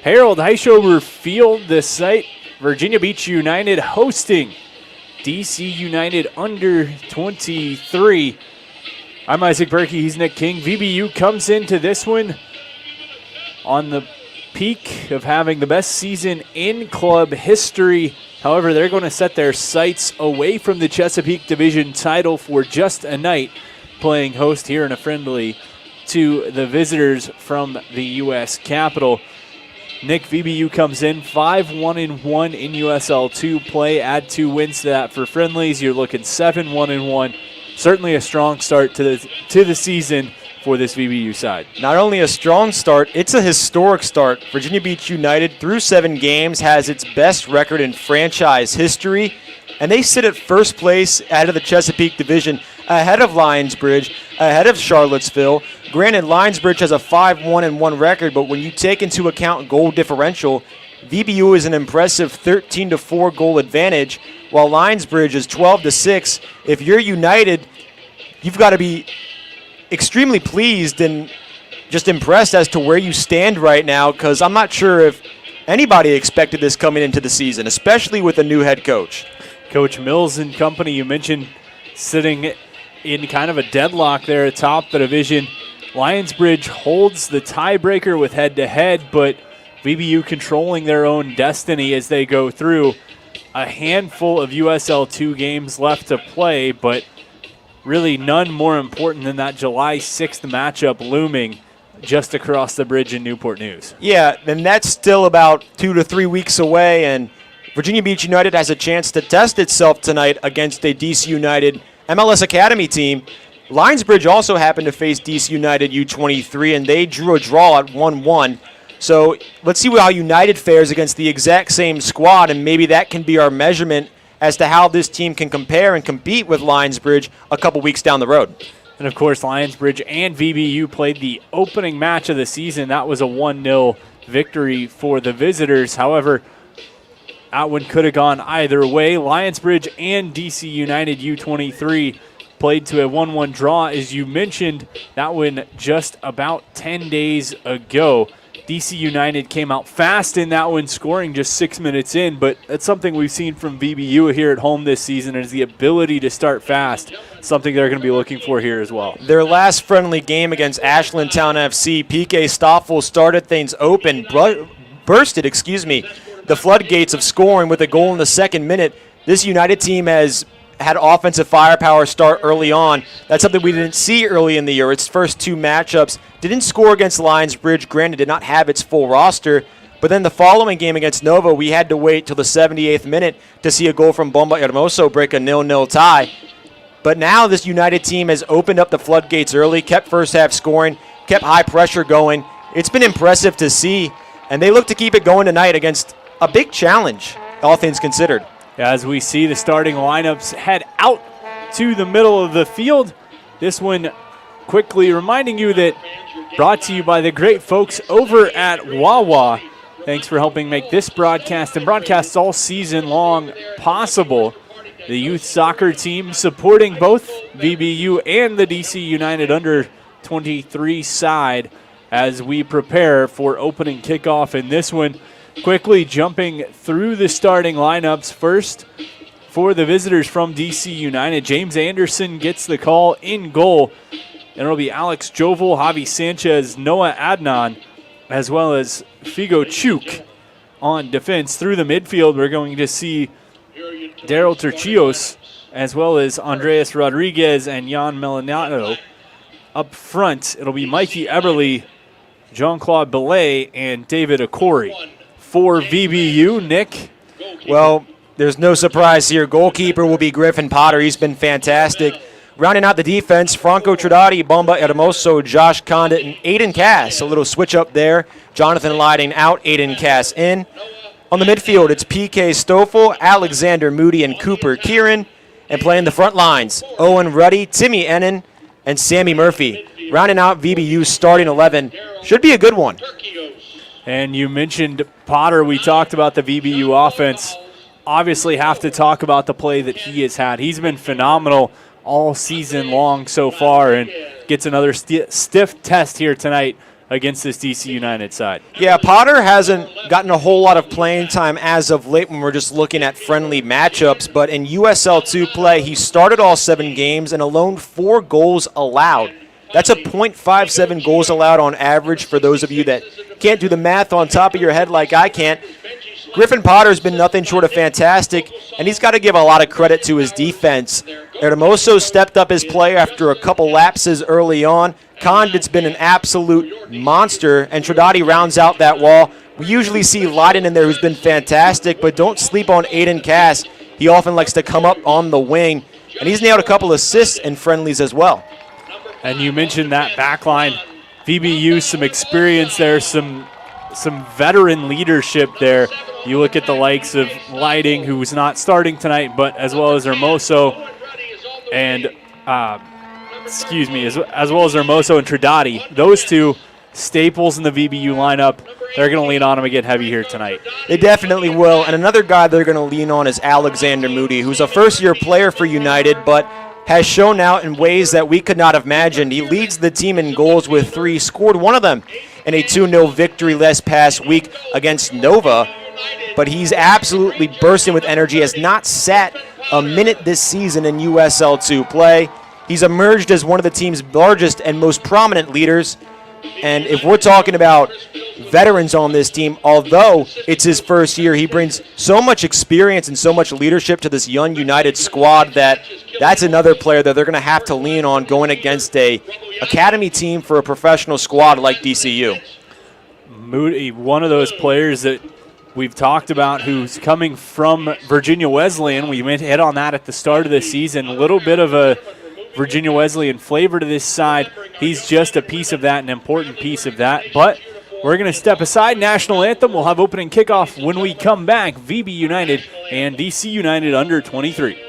Harold Heischober Field, the site. Virginia Beach United hosting DC United under 23. I'm Isaac Berkey. He's Nick King. VBU comes into this one on the peak of having the best season in club history. However, they're going to set their sights away from the Chesapeake Division title for just a night, playing host here in a friendly to the visitors from the U.S. Capitol. Nick, VBU comes in 5-1-1 in USL 2 play. Add 2 wins to that for friendlies. You're looking 7-1-1. Certainly a strong start to the season for this VBU side. Not only a strong start, it's a historic start. Virginia Beach United, through 7 games, has its best record in franchise history, and they sit at first place out of the Chesapeake Division, ahead of Lionsbridge, ahead of Charlottesville. Granted, Lionsbridge has a 5-1-1 record, but when you take into account goal differential, VBU is an impressive 13-4 goal advantage, while Lionsbridge is 12-6. If you're United, you've got to be extremely pleased and just impressed as to where you stand right now, because I'm not sure if anybody expected this coming into the season, especially with a new head coach. Coach Mills and company, you mentioned, sitting in kind of a deadlock there atop the division. Lionsbridge holds the tiebreaker with head-to-head, but VBU controlling their own destiny as they go through. A handful of USL 2 games left to play, but really none more important than that July 6th matchup looming just across the bridge in Newport News. Yeah, and that's still about 2 to 3 weeks away, and Virginia Beach United has a chance to test itself tonight against a DC United MLS Academy team. Lionsbridge also happened to face DC United U23, and they drew a draw at 1-1. So let's see how United fares against the exact same squad, and maybe that can be our measurement as to how this team can compare and compete with Lionsbridge a couple weeks down the road. And, of course, Lionsbridge and VBU played the opening match of the season. That was a 1-0 victory for the visitors. However, that one could have gone either way. Lionsbridge and DC United U23 played to a 1-1 draw. As you mentioned, that one just about 10 days ago. DC United came out fast in that one, scoring just 6 minutes in, but that's something we've seen from VBU here at home this season, is the ability to start fast, something they're going to be looking for here as well. Their last friendly game against Ashland Town FC, PK Stoffel started things open, bursted the floodgates of scoring with a goal in the second minute. This United team has had offensive firepower start early on. That's something we didn't see early in the year. Its first 2 matchups didn't score against Lionsbridge. Granted, did not have its full roster. But then the following game against Nova, we had to wait till the 78th minute to see a goal from Bomba Hermoso break a 0-0 tie. But now this United team has opened up the floodgates early, kept first half scoring, kept high pressure going. It's been impressive to see, and they look to keep it going tonight against a big challenge, all things considered. As we see the starting lineups head out to the middle of the field. This one quickly reminding you that brought to you by the great folks over at Wawa. Thanks for helping make this broadcast and broadcasts all season long possible. The youth soccer team supporting both VBU and the DC United under 23 side as we prepare for opening kickoff in this one. Quickly jumping through the starting lineups. First, for the visitors from DC United, James Anderson gets the call in goal. And it'll be Alex Jovel, Javi Sanchez, Noah Adnan, as well as Figo Chuk on defense. Through the midfield, we're going to see Daryl Turchios, as well as Andreas Rodriguez and Jan Melinato. Up front, it'll be Mikey Eberly, Jean-Claude Belay, and David Akori. For VBU, Nick? Well, there's no surprise here. Goalkeeper will be Griffin Potter. He's been fantastic. Rounding out the defense, Franco Trinidadi, Bomba Hermoso, Josh Condit, and Aiden Cass. A little switch up there. Jonathan Lighting out, Aiden Cass in. On the midfield, it's PK Stoffel, Alexander Moody, and Cooper Kieran. And playing the front lines, Owen Ruddy, Timmy Ennin, and Sammy Murphy. Rounding out VBU's starting 11. Should be a good one. And you mentioned Potter. We talked about the VBU offense. Obviously have to talk about the play that he has had. He's been phenomenal all season long so far and gets another stiff test here tonight against this DC United side. Yeah, Potter hasn't gotten a whole lot of playing time as of late when we're just looking at friendly matchups, but in USL 2 play, he started all 7 games and alone 4 goals allowed. That's a .57 goals allowed on average for those of you that can't do the math on top of your head like I can't. Griffin Potter's been nothing short of fantastic, and he's got to give a lot of credit to his defense. Hermoso stepped up his play after a couple lapses early on. Condit's been an absolute monster, and Trinidadi rounds out that wall. We usually see Leiden in there, who's been fantastic, but don't sleep on Aiden Cass. He often likes to come up on the wing, and he's nailed a couple assists in friendlies as well. And you mentioned that back line. VBU, some experience there, some veteran leadership there. You look at the likes of Lighting, who was not starting tonight, but as well as Hermoso and as well as Hermoso and Trinidadi. Those two staples in the VBU lineup. They're going to lean on him again heavy here tonight. They definitely will. And another guy they're going to lean on is Alexander Moody, who's a first-year player for United, but has shown out in ways that we could not have imagined. He leads the team in goals with 3, scored one of them in a 2-0 victory last past week against Nova. But he's absolutely bursting with energy, has not sat a minute this season in USL 2 play. He's emerged as one of the team's largest and most prominent leaders. And if we're talking about veterans on this team, although it's his first year, he brings so much experience and so much leadership to this young United squad that's another player that they're going to have to lean on going against a academy team for a professional squad like DCU. Moody, one of those players that we've talked about who's coming from Virginia Wesleyan. We hit on that at the start of the season. A little bit of a Virginia Wesleyan flavor to this side. He's just a piece of that, an important piece of that. But we're going to step aside. National anthem. We'll have opening kickoff when we come back. VB United and DC United under 23.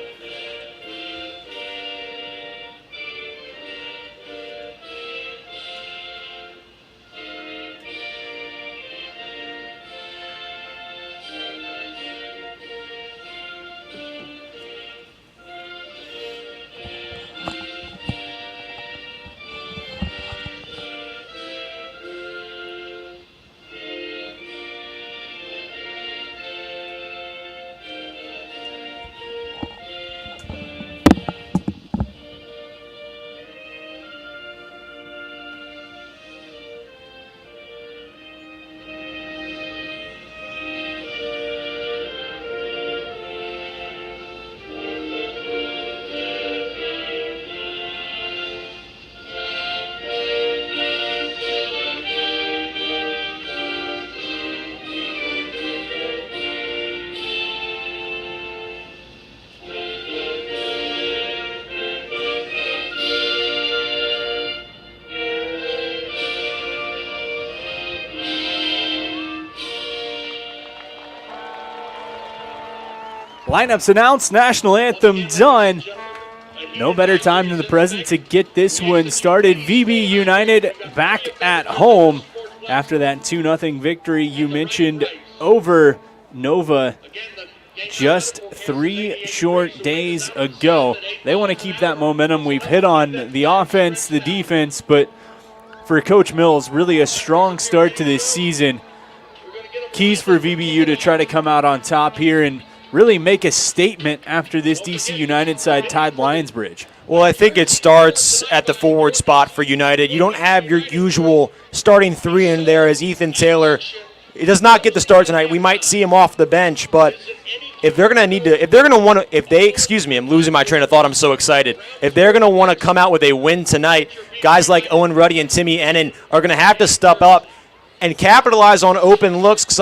Lineups announced, national anthem done. No better time than the present to get this one started. VB United back at home after that 2-0 victory you mentioned over Nova just 3 short days ago. They want to keep that momentum. We've hit on the offense, the defense, but for Coach Mills, really a strong start to this season. Keys for VBU to try to come out on top here and really make a statement after this DC United side tied Lionsbridge. Well, I think it starts at the forward spot for United. You don't have your usual starting 3 in there as Ethan Taylor. He does not get the start tonight. We might see him off the bench, but if they're going to want to, I'm losing my train of thought. I'm so excited. If they're going to want to come out with a win tonight, guys like Owen Ruddy and Timmy Ennin are going to have to step up and capitalize on open looks, because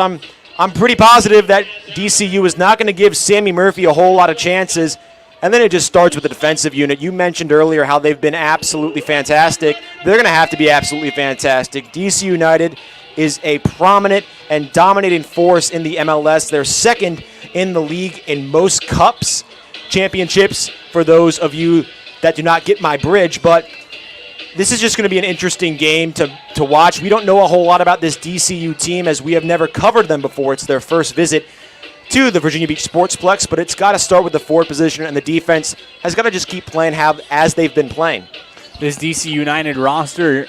I'm pretty positive that DCU is not going to give Sammy Murphy a whole lot of chances. And then it just starts with the defensive unit. You mentioned earlier how they've been absolutely fantastic. They're going to have to be absolutely fantastic. DC United is a prominent and dominating force in the MLS. They're second in the league in most cups, championships, for those of you that do not get my bridge. But this is just going to be an interesting game to watch. We don't know a whole lot about this DCU team as we have never covered them before. It's their first visit to the Virginia Beach Sportsplex, but it's got to start with the forward position, and the defense has got to just keep playing as they've been playing. This DC United roster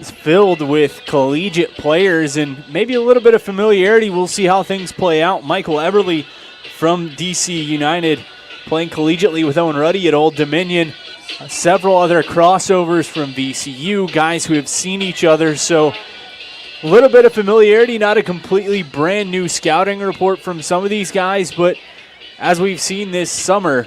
filled with collegiate players and maybe a little bit of familiarity. We'll see how things play out. Michael Eberly from DC United playing collegiately with Owen Ruddy at Old Dominion. Several other crossovers from VCU, guys who have seen each other. So a little bit of familiarity, not a completely brand new scouting report from some of these guys, but as we've seen this summer,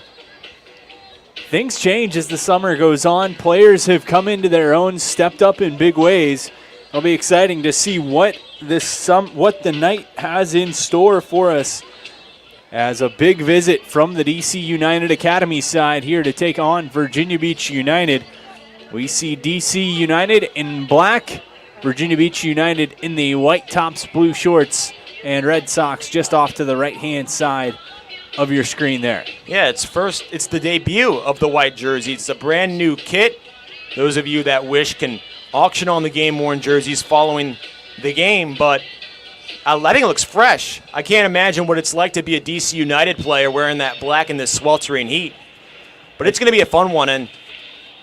things change as the summer goes on. Players have come into their own, stepped up in big ways. It'll be exciting to see what the night has in store for us, as a big visit from the DC United Academy side here to take on Virginia Beach United. We see DC United in black, Virginia Beach United in the white tops, blue shorts, and red socks just off to the right-hand side of your screen there. Yeah, it's the debut of the white jersey. It's a brand new kit. Those of you that wish can auction on the game-worn jerseys following the game, but I think it looks fresh. I can't imagine what it's like to be a DC United player wearing that black in this sweltering heat. But it's going to be a fun one, and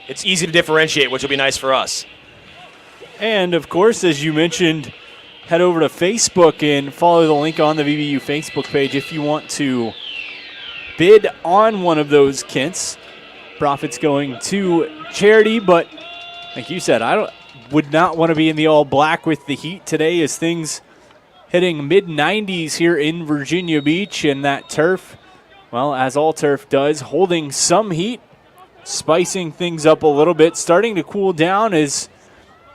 it's easy to differentiate, which will be nice for us. And, of course, as you mentioned, head over to Facebook and follow the link on the VBU Facebook page if you want to bid on one of those kits. Profits going to charity, but like you said, would not want to be in the all black with the heat today, as things hitting mid-90s here in Virginia Beach, and that turf, well, as all turf does, holding some heat, spicing things up a little bit, starting to cool down as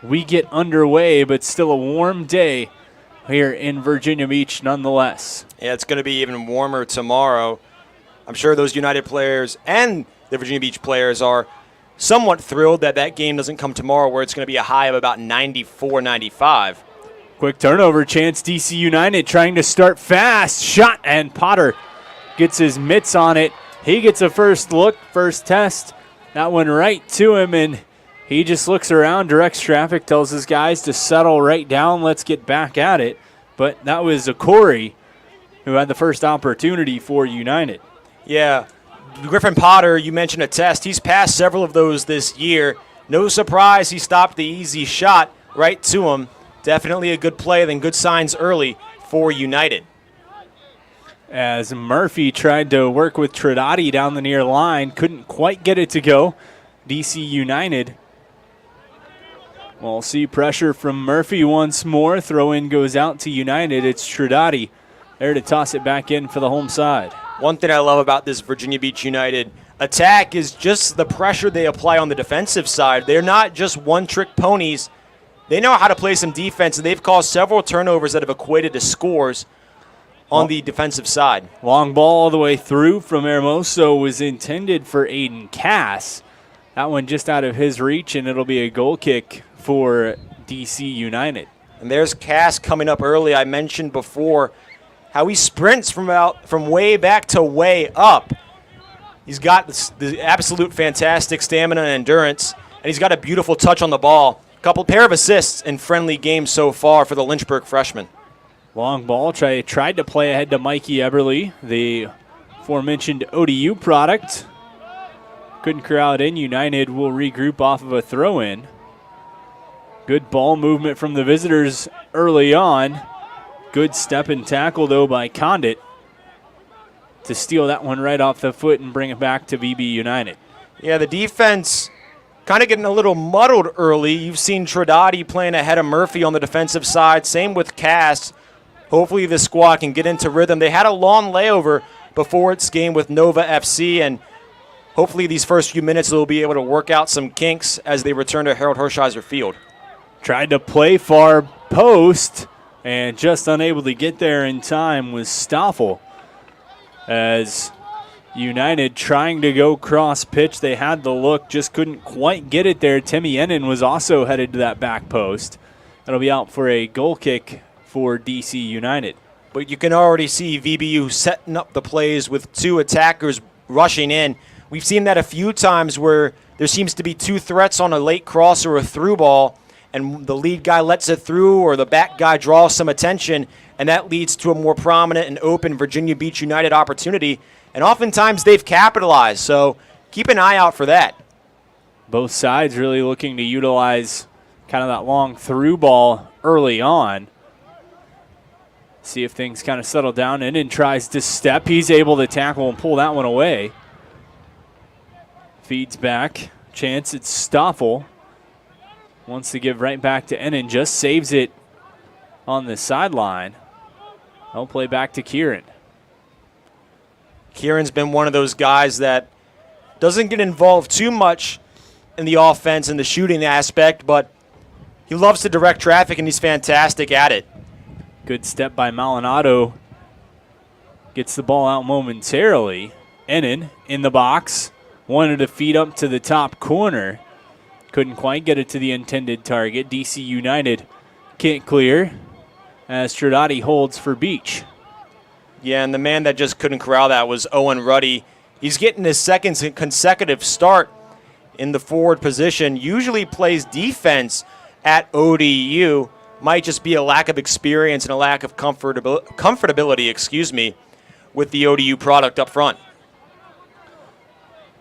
we get underway, but still a warm day here in Virginia Beach nonetheless. Yeah, it's going to be even warmer tomorrow. I'm sure those United players and the Virginia Beach players are somewhat thrilled that that game doesn't come tomorrow, where it's going to be a high of about 94, 95. Quick turnover chance, DC United trying to start fast. Shot, and Potter gets his mitts on it. He gets a first look, first test. That one right to him, and he just looks around, directs traffic, tells his guys to settle right down, let's get back at it. But that was a Corey who had the first opportunity for United. Yeah, Griffin Potter, you mentioned a test. He's passed several of those this year. No surprise he stopped the easy shot right to him. Definitely a good play, then good signs early for United. As Murphy tried to work with Trinati down the near line, couldn't quite get it to go. DC United. We'll see pressure from Murphy once more. Throw in goes out to United. It's Trinati there to toss it back in for the home side. One thing I love about this Virginia Beach United attack is just the pressure they apply on the defensive side. They're not just one-trick ponies. They know how to play some defense, and they've caused several turnovers that have equated to scores on the defensive side. Long ball all the way through from Hermoso was intended for Aiden Cass. That one just out of his reach, and it'll be a goal kick for DC United. And there's Cass coming up early. I mentioned before how he sprints from way back to way up. He's got the absolute fantastic stamina and endurance, and he's got a beautiful touch on the ball. Pair of assists in friendly games so far for the Lynchburg freshman. Long ball, tried to play ahead to Mikey Eberly, the aforementioned ODU product. Couldn't corral it in. United will regroup off of a throw-in. Good ball movement from the visitors early on. Good step and tackle, though, by Condit to steal that one right off the foot and bring it back to VB United. Yeah, the defense kind of getting a little muddled early. You've seen Trinati playing ahead of Murphy on the defensive side. Same with Cass. Hopefully this squad can get into rhythm. They had a long layover before its game with Nova FC, and hopefully these first few minutes they'll be able to work out some kinks as they return to Harold Hershiser Field. Tried to play far post and just unable to get there in time was Stoffel. As United trying to go cross pitch, they had the look, just couldn't quite get it there. Timmy Ennin was also headed to that back post. That'll be out for a goal kick for DC United. But you can already see VBU setting up the plays with two attackers rushing in. We've seen that a few times where there seems to be two threats on a late cross or a through ball, and the lead guy lets it through or the back guy draws some attention, and that leads to a more prominent and open Virginia Beach United opportunity. And oftentimes they've capitalized, so keep an eye out for that. Both sides really looking to utilize kind of that long through ball early on. See if things kind of settle down. Innan tries to step. He's able to tackle and pull that one away. Feeds back. Chance, it's Stoffel. Wants to give right back to Innan. Just saves it on the sideline. They'll play back to Kieran. Kieran's been one of those guys that doesn't get involved too much in the offense and the shooting aspect, but he loves to direct traffic, and he's fantastic at it. Good step by Maldonado. Gets the ball out momentarily. Innan in the box. Wanted to feed up to the top corner. Couldn't quite get it to the intended target. DC United can't clear as Tridati holds for Beach. Yeah, and the man that just couldn't corral that was Owen Ruddy. He's getting his second consecutive start in the forward position. Usually plays defense at ODU. Might just be a lack of experience and a lack of comfortability, with the ODU product up front.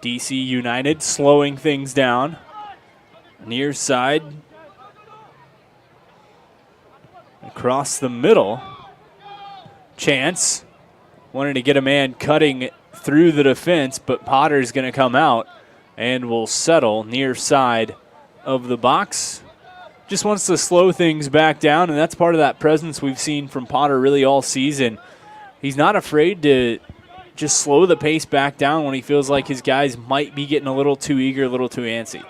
DC United slowing things down. Near side. Across the middle. Chance. Wanted to get a man cutting through the defense, but Potter's going to come out and will settle near side of the box. Just wants to slow things back down, and that's part of that presence we've seen from Potter really all season. He's not afraid to just slow the pace back down when he feels like his guys might be getting a little too eager, a little too antsy.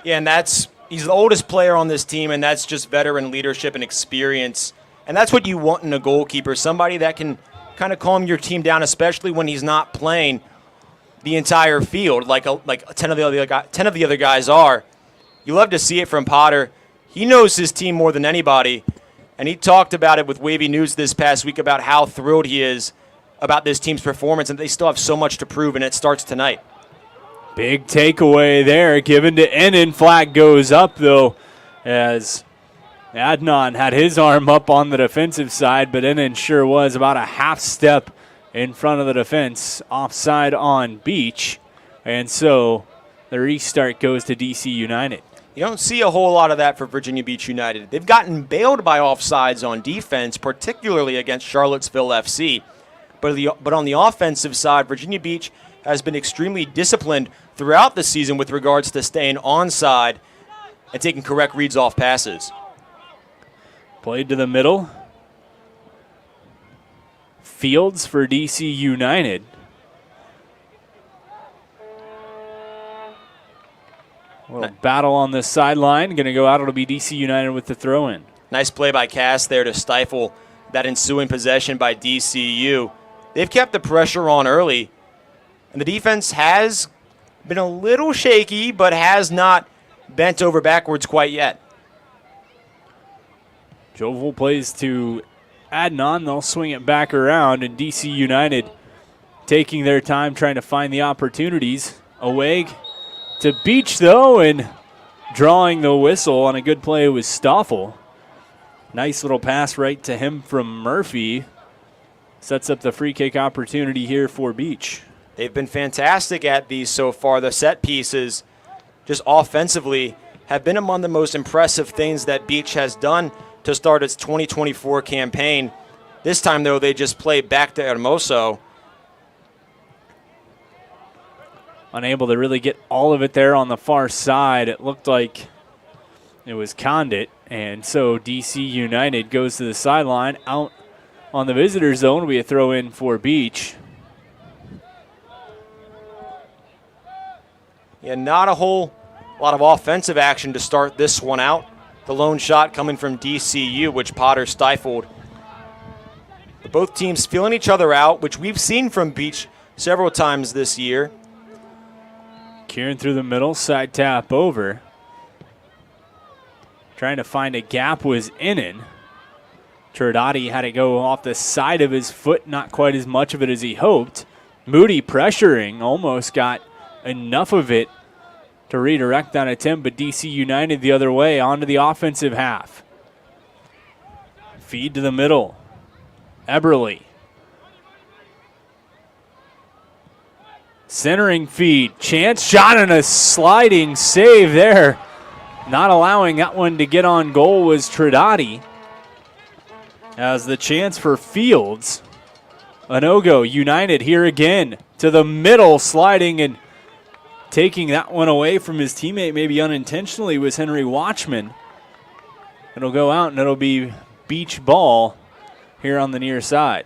Yeah, and he's the oldest player on this team, and that's just veteran leadership and experience. And that's what you want in a goalkeeper, somebody that can kind of calm your team down, especially when he's not playing the entire field like 10 of the other guys are. You love to see it from Potter. He knows his team more than anybody, and he talked about it with Wavy News this past week about how thrilled he is about this team's performance, and they still have so much to prove, and it starts tonight. Big takeaway there, given to Innan. Flag goes up, though, as Adnan had his arm up on the defensive side, but Innan sure was about a half step in front of the defense, offside on Beach, and so the restart goes to DC United. You don't see a whole lot of that for Virginia Beach United. They've gotten bailed by offsides on defense, particularly against Charlottesville FC. But on the offensive side, Virginia Beach has been extremely disciplined throughout the season with regards to staying onside and taking correct reads off passes. Played to the middle. Fields for DC United. A little battle on this sideline. Going to go out. It'll be DC United with the throw in. Nice play by Cass there to stifle that ensuing possession by DCU. They've kept the pressure on early, and the defense has been a little shaky, but has not bent over backwards quite yet. Jovel plays to Adnan. They'll swing it back around, and DC United taking their time trying to find the opportunities. Away to Beach, though, and drawing the whistle on a good play was Stoffel. Nice little pass right to him from Murphy. Sets up the free kick opportunity here for Beach. They've been fantastic at these so far. The set pieces, just offensively, have been among the most impressive things that Beach has done to start its 2024 campaign. This time, though, they just play back to Hermoso. Unable to really get all of it there on the far side. It looked like it was Condit, and so DC United goes to the sideline. Out on the visitor zone will be a throw in for Beach. Yeah, not a whole lot of offensive action to start this one out. The lone shot coming from DCU, which Potter stifled. But both teams feeling each other out, which we've seen from Beach several times this year. Kieran through the middle, side tap over. Trying to find a gap was Innan. Tridati had to go off the side of his foot, not quite as much of it as he hoped. Moody pressuring, almost got enough of it to redirect that attempt, but DC United the other way onto the offensive half. Feed to the middle. Eberly. Centering feed. Chance shot and a sliding save there not allowing that one to get on goal was Trinidad. As the chance for Fields. Onogo United here again to the middle, sliding and taking that one away from his teammate, maybe unintentionally, was Henry Watchman. It'll go out and it'll be beach ball here on the near side.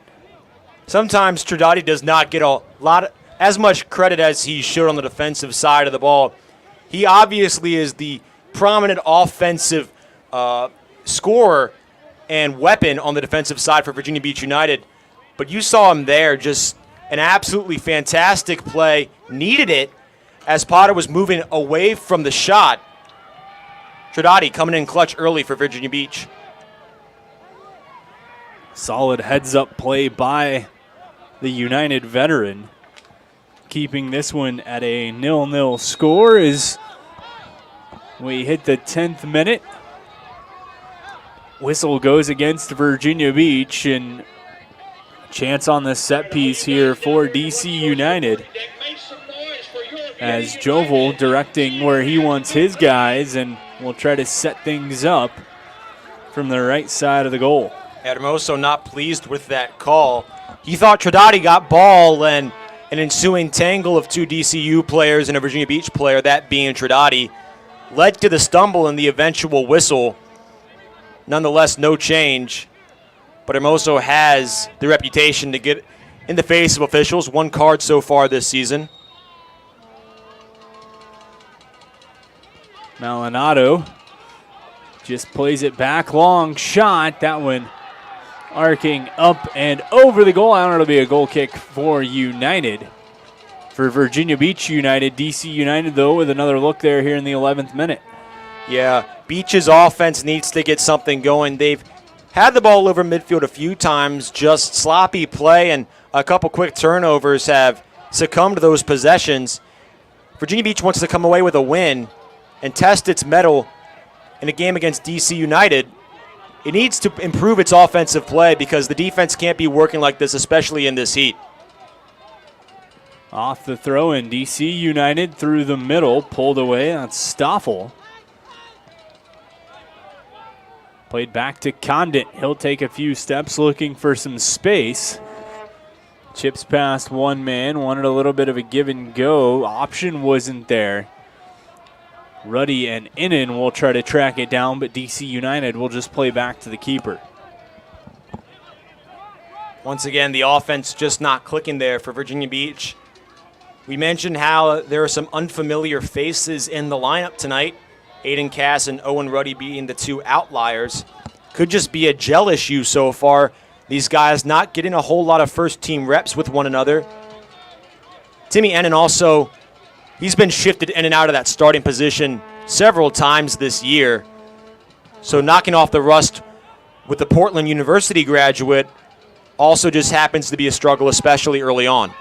Sometimes Trinidad does not get as much credit as he should on the defensive side of the ball. He obviously is the prominent offensive scorer and weapon on the defensive side for Virginia Beach United. But you saw him there, just an absolutely fantastic play. Needed it as Potter was moving away from the shot. Trinidad coming in clutch early for Virginia Beach. Solid heads-up play by the United veteran. Keeping this one at a 0-0 score as we hit the 10th minute. Whistle goes against Virginia Beach, and chance on the set piece here for DC United as Jovel directing where he wants his guys, and will try to set things up from the right side of the goal. Hermoso not pleased with that call. He thought Trinidad got ball, and an ensuing tangle of two DCU players and a Virginia Beach player, that being Trinidad, led to the stumble and the eventual whistle. Nonetheless, no change. But Hermoso has the reputation to get in the face of officials. 1 card so far this season. Maldonado just plays it back, long shot. That one arcing up and over the goal. I don't know, it'll be a goal kick for United. For Virginia Beach United, DC United, though, with another look there here in the 11th minute. Yeah, Beach's offense needs to get something going. They've had the ball over midfield a few times, just sloppy play and a couple quick turnovers have succumbed to those possessions. Virginia Beach wants to come away with a win and test its mettle in a game against DC United. It needs to improve its offensive play because the defense can't be working like this, especially in this heat. Off the throw in, DC United through the middle, pulled away. That's Stoffel. Played back to Condit. He'll take a few steps looking for some space. Chips past one man, wanted a little bit of a give and go. Option wasn't there. Ruddy and Innan will try to track it down, but DC United will just play back to the keeper. Once again, the offense just not clicking there for Virginia Beach. We mentioned how there are some unfamiliar faces in the lineup tonight. Aiden Cass and Owen Ruddy being the two outliers. Could just be a gel issue so far. These guys not getting a whole lot of first-team reps with one another. Timmy Ennan also, he's been shifted in and out of that starting position several times this year. So knocking off the rust with the Portland University graduate also just happens to be a struggle, especially early on.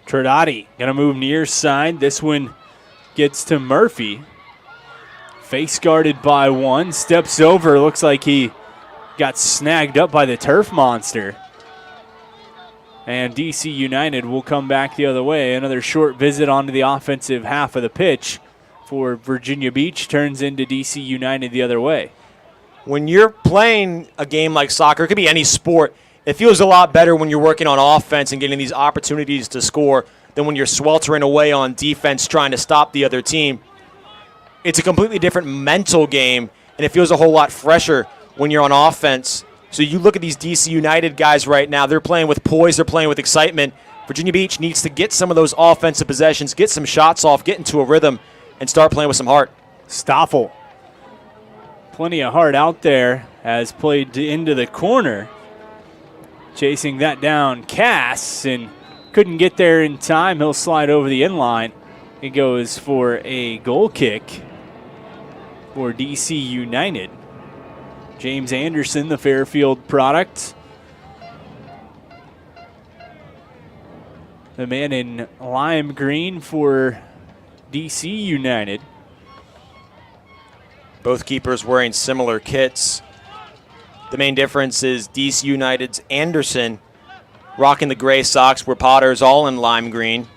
Trinidad going to move near side. This one gets to Murphy. Face guarded by one, steps over, looks like he got snagged up by the turf monster. And DC United will come back the other way. Another short visit onto the offensive half of the pitch for Virginia Beach turns into DC United the other way. When you're playing a game like soccer, it could be any sport, it feels a lot better when you're working on offense and getting these opportunities to score than when you're sweltering away on defense trying to stop the other team. It's a completely different mental game, and it feels a whole lot fresher when you're on offense. So you look at these DC United guys right now, they're playing with poise, they're playing with excitement. Virginia Beach needs to get some of those offensive possessions, get some shots off, get into a rhythm, and start playing with some heart. Stoffel. Plenty of heart out there as played into the corner. Chasing that down, Cass, and couldn't get there in time. He'll slide over the inline. It goes for a goal kick for DC United. James Anderson, the Fairfield product. The man in lime green for DC United. Both keepers wearing similar kits. The main difference is DC United's Anderson rocking the gray socks, where Potter's all in lime green.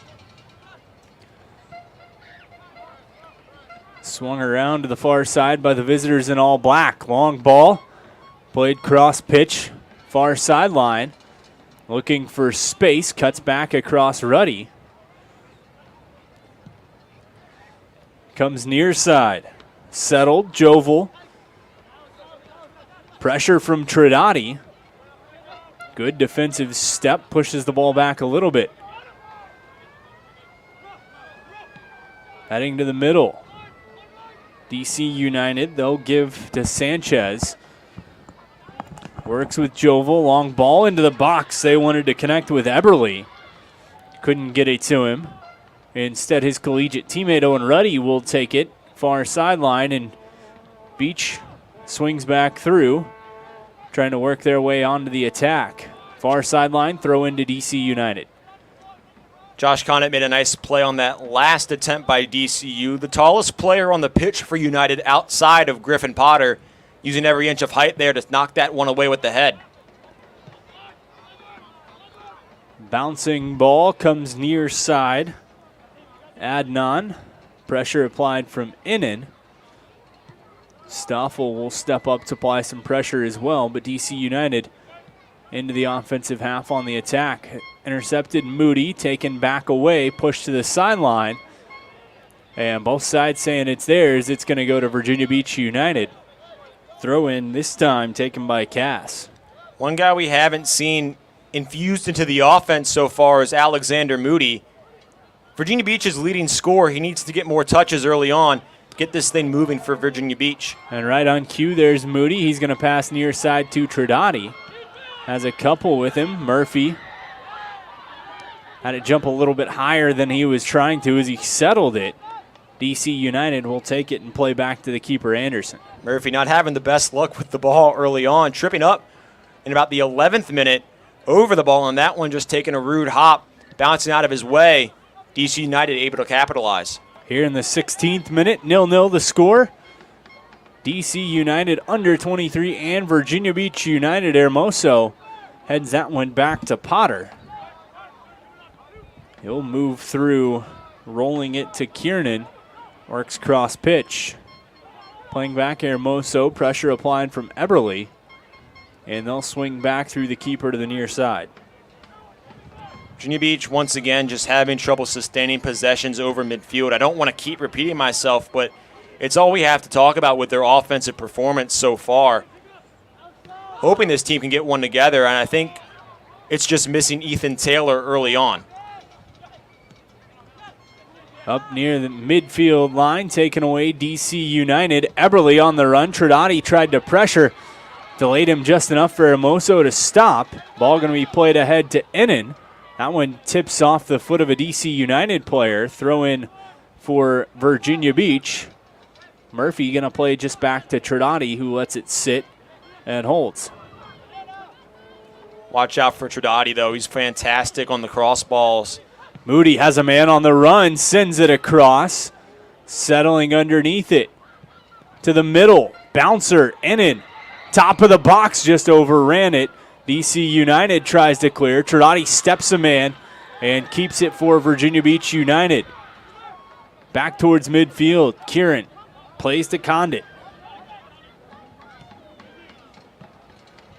Swung around to the far side by the visitors in all black. Long ball, played cross pitch, far sideline. Looking for space, cuts back across Ruddy. Comes near side. Settled, Jovel. Pressure from Trinati. Good defensive step, pushes the ball back a little bit. Heading to the middle. DC United, they'll give to Sanchez. Works with Jovel, long ball into the box. They wanted to connect with Eberly. Couldn't get it to him. Instead, his collegiate teammate Owen Ruddy will take it. Far sideline, and Beach swings back through, trying to work their way onto the attack. Far sideline, throw into DC United. Josh Conant made a nice play on that last attempt by DCU. The tallest player on the pitch for United outside of Griffin Potter, using every inch of height there to knock that one away with the head. Bouncing ball comes near side. Adnan. Pressure applied from Innan. Stoffel will step up to apply some pressure as well, but DC United into the offensive half on the attack. Intercepted Moody, taken back away, pushed to the sideline. And both sides saying it's theirs. It's going to go to Virginia Beach United. Throw in this time taken by Cass. One guy we haven't seen infused into the offense so far is Alexander Moody. Virginia Beach's leading scorer. He needs to get more touches early on, get this thing moving for Virginia Beach. And right on cue, there's Moody. He's going to pass near side to Trinati. Has a couple with him. Murphy had it jump a little bit higher than he was trying to as he settled it. DC United will take it and play back to the keeper, Anderson. Murphy not having the best luck with the ball early on, tripping up in about the 11th minute over the ball on that one, just taking a rude hop, bouncing out of his way. DC United able to capitalize. Here in the 16th minute, 0-0 the score. DC United under 23 and Virginia Beach United. Hermoso heads that one back to Potter. He'll move through, rolling it to Kiernan. Works cross pitch. Playing back Hermoso, pressure applied from Eberly. And they'll swing back through the keeper to the near side. Virginia Beach, once again, just having trouble sustaining possessions over midfield. I don't want to keep repeating myself, but it's all we have to talk about with their offensive performance so far. Hoping this team can get one together, and I think it's just missing Ethan Taylor early on. Up near the midfield line, taken away DC United. Eberly on the run. Trinati tried to pressure. Delayed him just enough for Hermoso to stop. Ball going to be played ahead to Innan. That one tips off the foot of a DC United player. Throw in for Virginia Beach. Murphy going to play just back to Trinati, who lets it sit and holds. Watch out for Trinati, though. He's fantastic on the cross balls. Moody has a man on the run, sends it across. Settling underneath it. To the middle. Bouncer, Innan. Top of the box, just overran it. DC United tries to clear. Trinati steps a man and keeps it for Virginia Beach United. Back towards midfield. Kieran plays to Condit.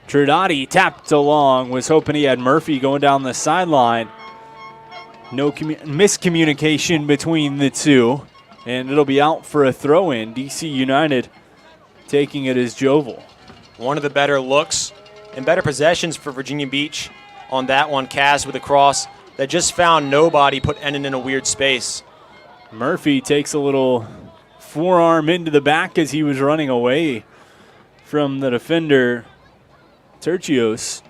Trinati tapped along. Was hoping he had Murphy going down the sideline. No miscommunication between the two. And it'll be out for a throw-in. DC United taking it as Jovel. One of the better looks and better possessions for Virginia Beach on that one. Cass with a cross that just found nobody, put Ennan in a weird space. Murphy takes a little forearm into the back as he was running away from the defender, Tertios.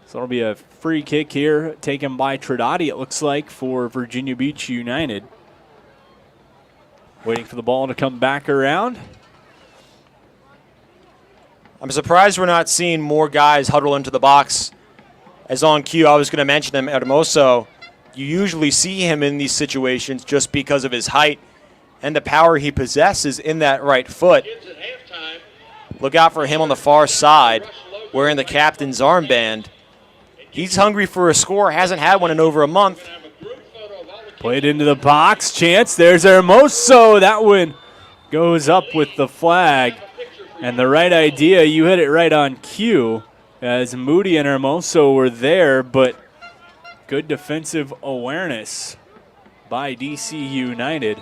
So it'll be a free kick here taken by Trinati, it looks like, for Virginia Beach United. Waiting for the ball to come back around. I'm surprised we're not seeing more guys huddle into the box. As on cue, I was going to mention him, Hermoso. You usually see him in these situations just because of his height and the power he possesses in that right foot. Look out for him on the far side, wearing the captain's armband. He's hungry for a score, hasn't had one in over a month. Played into the box, chance, there's Hermoso. That one goes up with the flag. And the right idea, you hit it right on cue, as Moody and Hermoso were there, but good defensive awareness by DC United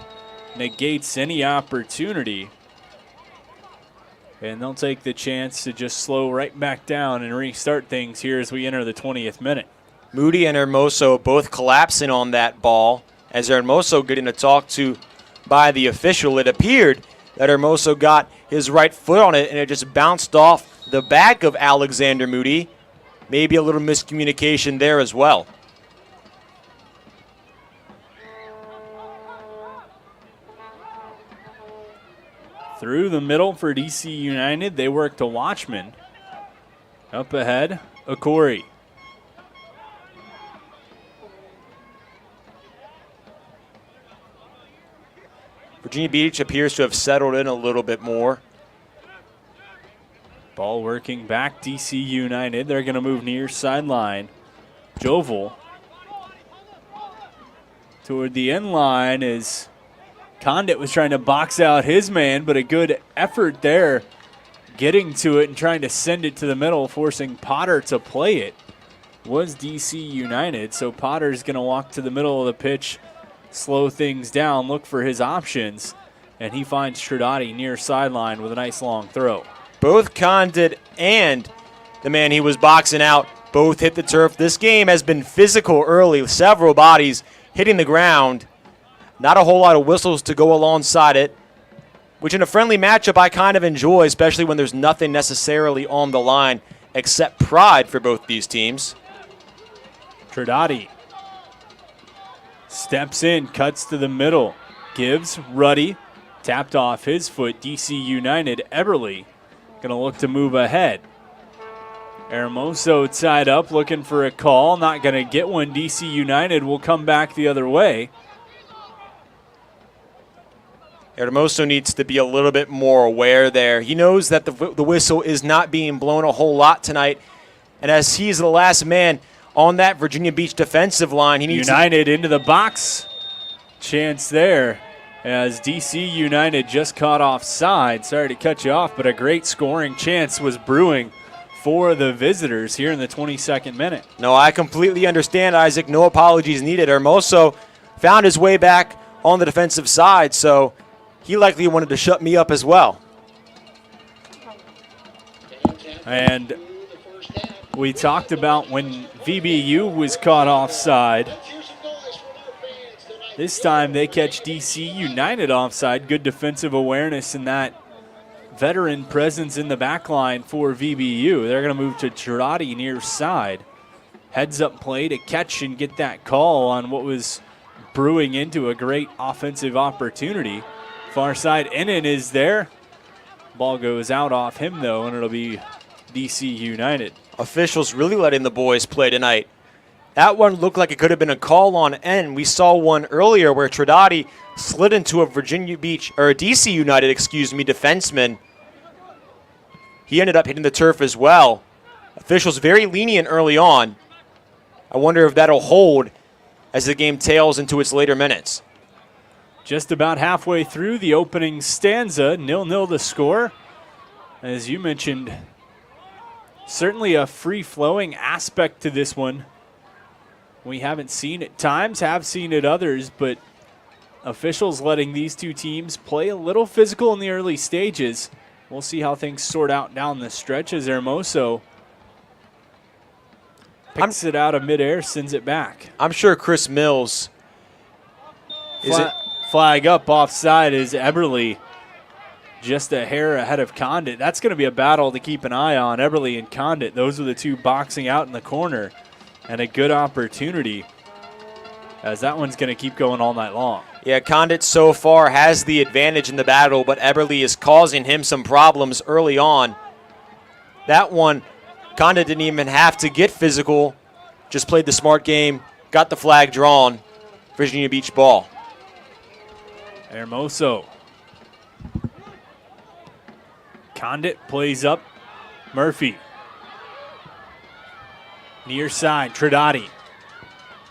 negates any opportunity. And they'll take the chance to just slow right back down and restart things here as we enter the 20th minute. Moody and Hermoso both collapsing on that ball. As Hermoso getting a talk to by the official, it appeared that Hermoso got his right foot on it and it just bounced off the back of Alexander Moody. Maybe a little miscommunication there as well. Through the middle for DC United, they work to Watchman. Up ahead, Okori. Virginia Beach appears to have settled in a little bit more. Ball working back, DC United. They're going to move near sideline. Jovel toward the end line as Condit was trying to box out his man, but a good effort there getting to it and trying to send it to the middle, forcing Potter to play it, was DC United. So Potter's going to walk to the middle of the pitch, slow things down, look for his options, and he finds Tridati near sideline with a nice long throw. Both Condit and the man he was boxing out both hit the turf. This game has been physical early, with several bodies hitting the ground. Not a whole lot of whistles to go alongside it, which in a friendly matchup I kind of enjoy, especially when there's nothing necessarily on the line except pride for both these teams. Tridati steps in, cuts to the middle, gives Ruddy, tapped off his foot. DC United, Eberly, going to look to move ahead. Hermoso tied up, looking for a call, not going to get one. DC United will come back the other way. Hermoso needs to be a little bit more aware there. He knows that the whistle is not being blown a whole lot tonight, and as he's the last man on that Virginia Beach defensive line, he needs United into the box. Chance there as DC United just caught offside. Sorry to cut you off, but a great scoring chance was brewing for the visitors here in the 22nd minute. No, I completely understand, Isaac. No apologies needed. Hermoso found his way back on the defensive side, so he likely wanted to shut me up as well. And we talked about when VBU was caught offside. This time they catch DC United offside. Good defensive awareness and that veteran presence in the back line for VBU. They're going to move to Girardi near side. Heads up play to catch and get that call on what was brewing into a great offensive opportunity. Far side, Ennen is there. Ball goes out off him, though, and it'll be DC United. Officials really letting the boys play tonight. That one looked like it could have been a call on N. We saw one earlier where Tridati slid into a Virginia Beach, or a DC United, defenseman. He ended up hitting the turf as well. Officials very lenient early on. I wonder if that'll hold as the game tails into its later minutes. Just about halfway through the opening stanza, 0-0 the score. As you mentioned, certainly a free-flowing aspect to this one. We haven't seen at times, have seen at others, but officials letting these two teams play a little physical in the early stages. We'll see how things sort out down the stretch as Hermoso picks it out of midair, sends it back. I'm sure Chris Mills Flag up offside is Eberly just a hair ahead of Condit. That's going to be a battle to keep an eye on. Eberly and Condit, those are the two boxing out in the corner. And a good opportunity as that one's going to keep going all night long. Yeah, Condit so far has the advantage in the battle, but Eberly is causing him some problems early on. That one, Condit didn't even have to get physical, just played the smart game, got the flag drawn, Virginia Beach ball. Hermoso. Condit plays up. Murphy. Near side, Tridati.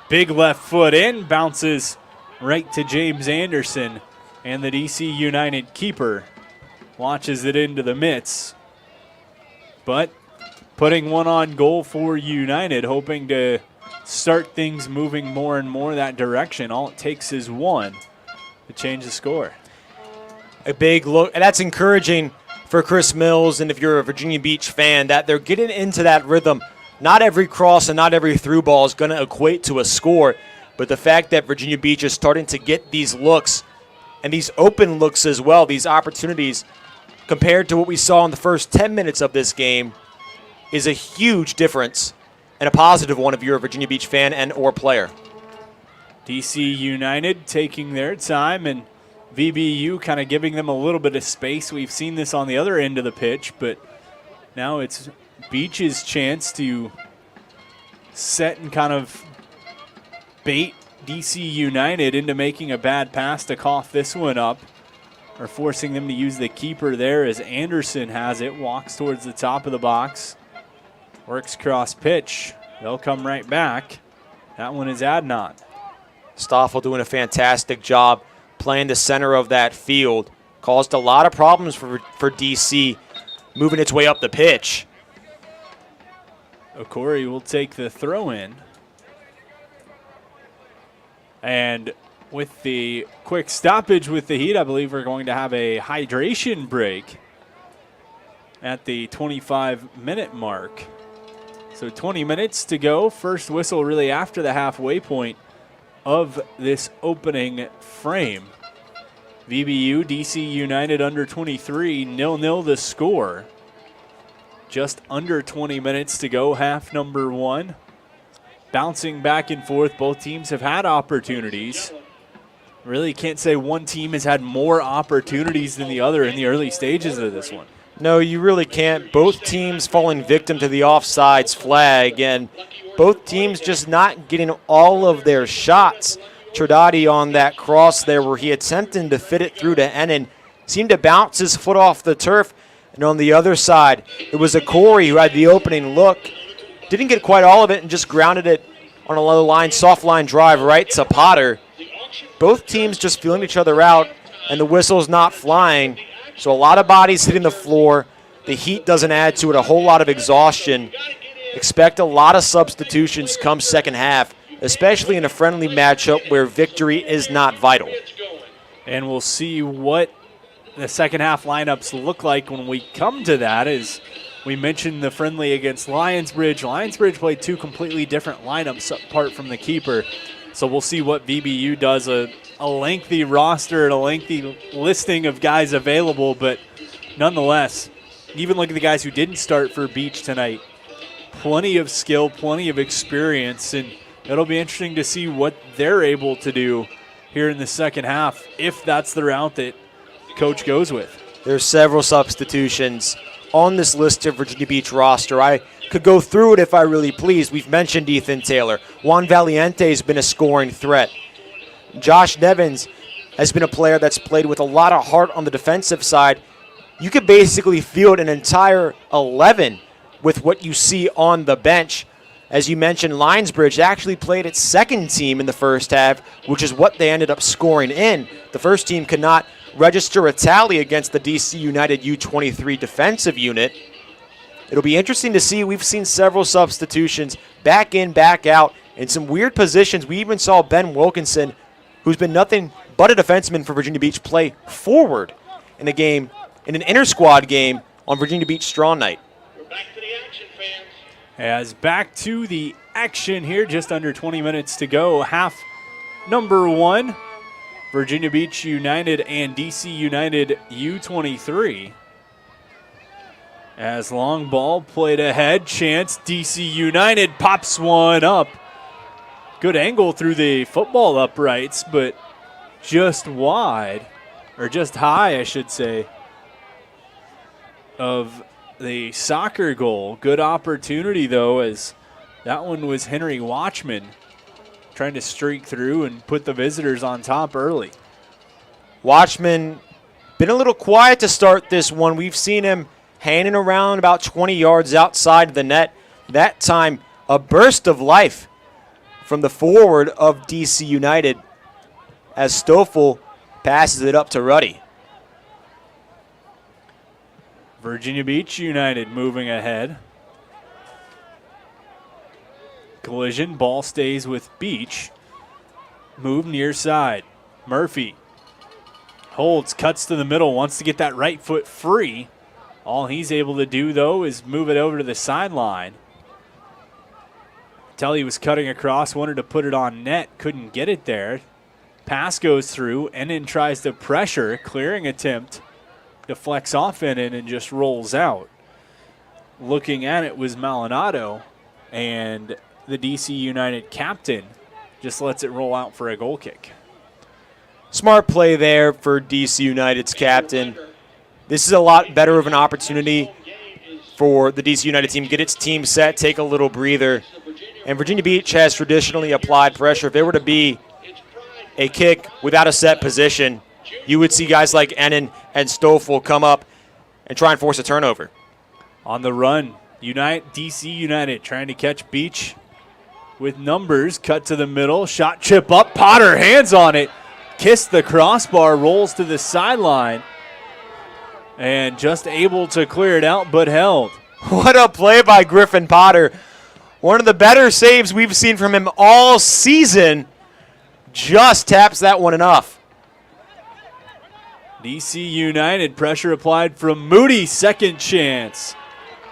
Big left foot in, bounces right to James Anderson. And the DC United keeper launches it into the mitts. But putting one on goal for United, hoping to start things moving more and more that direction. All it takes is one to change the score. A big look, and that's encouraging for Chris Mills, and if you're a Virginia Beach fan, that they're getting into that rhythm. Not every cross and not every through ball is going to equate to a score, but the fact that Virginia Beach is starting to get these looks, and these open looks as well, these opportunities, compared to what we saw in the first 10 minutes of this game, is a huge difference, and a positive one if you're a Virginia Beach fan and or player. DC United taking their time, and VBU kind of giving them a little bit of space. We've seen this on the other end of the pitch, but now it's Beach's chance to set and kind of bait DC United into making a bad pass to cough this one up, or forcing them to use the keeper there as Anderson has it, walks towards the top of the box, works cross pitch. They'll come right back. That one is Adnan. Stoffel doing a fantastic job playing the center of that field. Caused a lot of problems for DC moving its way up the pitch. Okori will take the throw in. And with the quick stoppage with the heat, I believe we're going to have a hydration break at the 25-minute mark. So 20 minutes to go. First whistle really after the halfway point of this opening frame. VBU, DC United under 23, 0-0 the score. Just under 20 minutes to go, half number one. Bouncing back and forth, both teams have had opportunities. Really can't say one team has had more opportunities than the other in the early stages of this one. No, you really can't. Both teams falling victim to the offsides flag, and both teams just not getting all of their shots. Trinidadi on that cross there where he attempted to fit it through to Ennin, seemed to bounce his foot off the turf. And on the other side, it was Okori who had the opening look. Didn't get quite all of it and just grounded it on a low line, soft line drive right to Potter. Both teams just feeling each other out, and the whistle's not flying. So a lot of bodies hitting the floor. The heat doesn't add to it, a whole lot of exhaustion. Expect a lot of substitutions come second half, especially in a friendly matchup where victory is not vital. And we'll see what the second half lineups look like when we come to that. As we mentioned the friendly against Lionsbridge. Lionsbridge played two completely different lineups apart from the keeper. So we'll see what VBU does. A lengthy roster and a lengthy listing of guys available, but nonetheless, even look at the guys who didn't start for Beach tonight. Plenty of skill, plenty of experience, and it'll be interesting to see what they're able to do here in the second half, if that's the route that Coach goes with. There's several substitutions on this list of Virginia Beach roster. I could go through it if I really pleased. We've mentioned Ethan Taylor. Juan Valiente has been a scoring threat. Josh Nevins has been a player that's played with a lot of heart on the defensive side. You could basically field an entire 11 with what you see on the bench. As you mentioned, Lionsbridge actually played its second team in the first half, which is what they ended up scoring in. The first team could not register a tally against the DC United U23 defensive unit. It'll be interesting to see. We've seen several substitutions, back in, back out, in some weird positions. We even saw Ben Wilkinson, who's been nothing but a defenseman for Virginia Beach, play forward in a game, in an inter-squad game on Virginia Beach Strong Night. We're back to the action, fans. As back to the action here, just under 20 minutes to go. Half number one, Virginia Beach United and DC United U23. As long ball played ahead, chance DC United pops one up. Good angle through the football uprights, but just wide, or just high, I should say, of the soccer goal. Good opportunity, though, as that one was Henry Watchman trying to streak through and put the visitors on top early. Watchman been a little quiet to start this one. We've seen him hanging around about 20 yards outside the net. That time, a burst of life from the forward of DC United as Stoffel passes it up to Ruddy. Virginia Beach United moving ahead. Collision, ball stays with Beach. Move near side. Murphy holds, cuts to the middle, wants to get that right foot free. All he's able to do, though, is move it over to the sideline. Telly was cutting across, wanted to put it on net, couldn't get it there. Pass goes through, Ennin tries to pressure, clearing attempt, deflects off Ennin and just rolls out. Looking at it was Maldonado, and the DC United captain just lets it roll out for a goal kick. Smart play there for DC United's captain. This is a lot better of an opportunity for the DC United team. Get its team set, take a little breather. And Virginia Beach has traditionally applied pressure. If there were to be a kick without a set position, you would see guys like Ennin and Stoffel come up and try and force a turnover. On the run, DC United trying to catch Beach with numbers. Cut to the middle, shot chip up, Potter hands on it, kissed the crossbar, rolls to the sideline, and just able to clear it out, but held. What a play by Griffin Potter. One of the better saves we've seen from him all season. Just taps that one enough. DC United, pressure applied from Moody, second chance.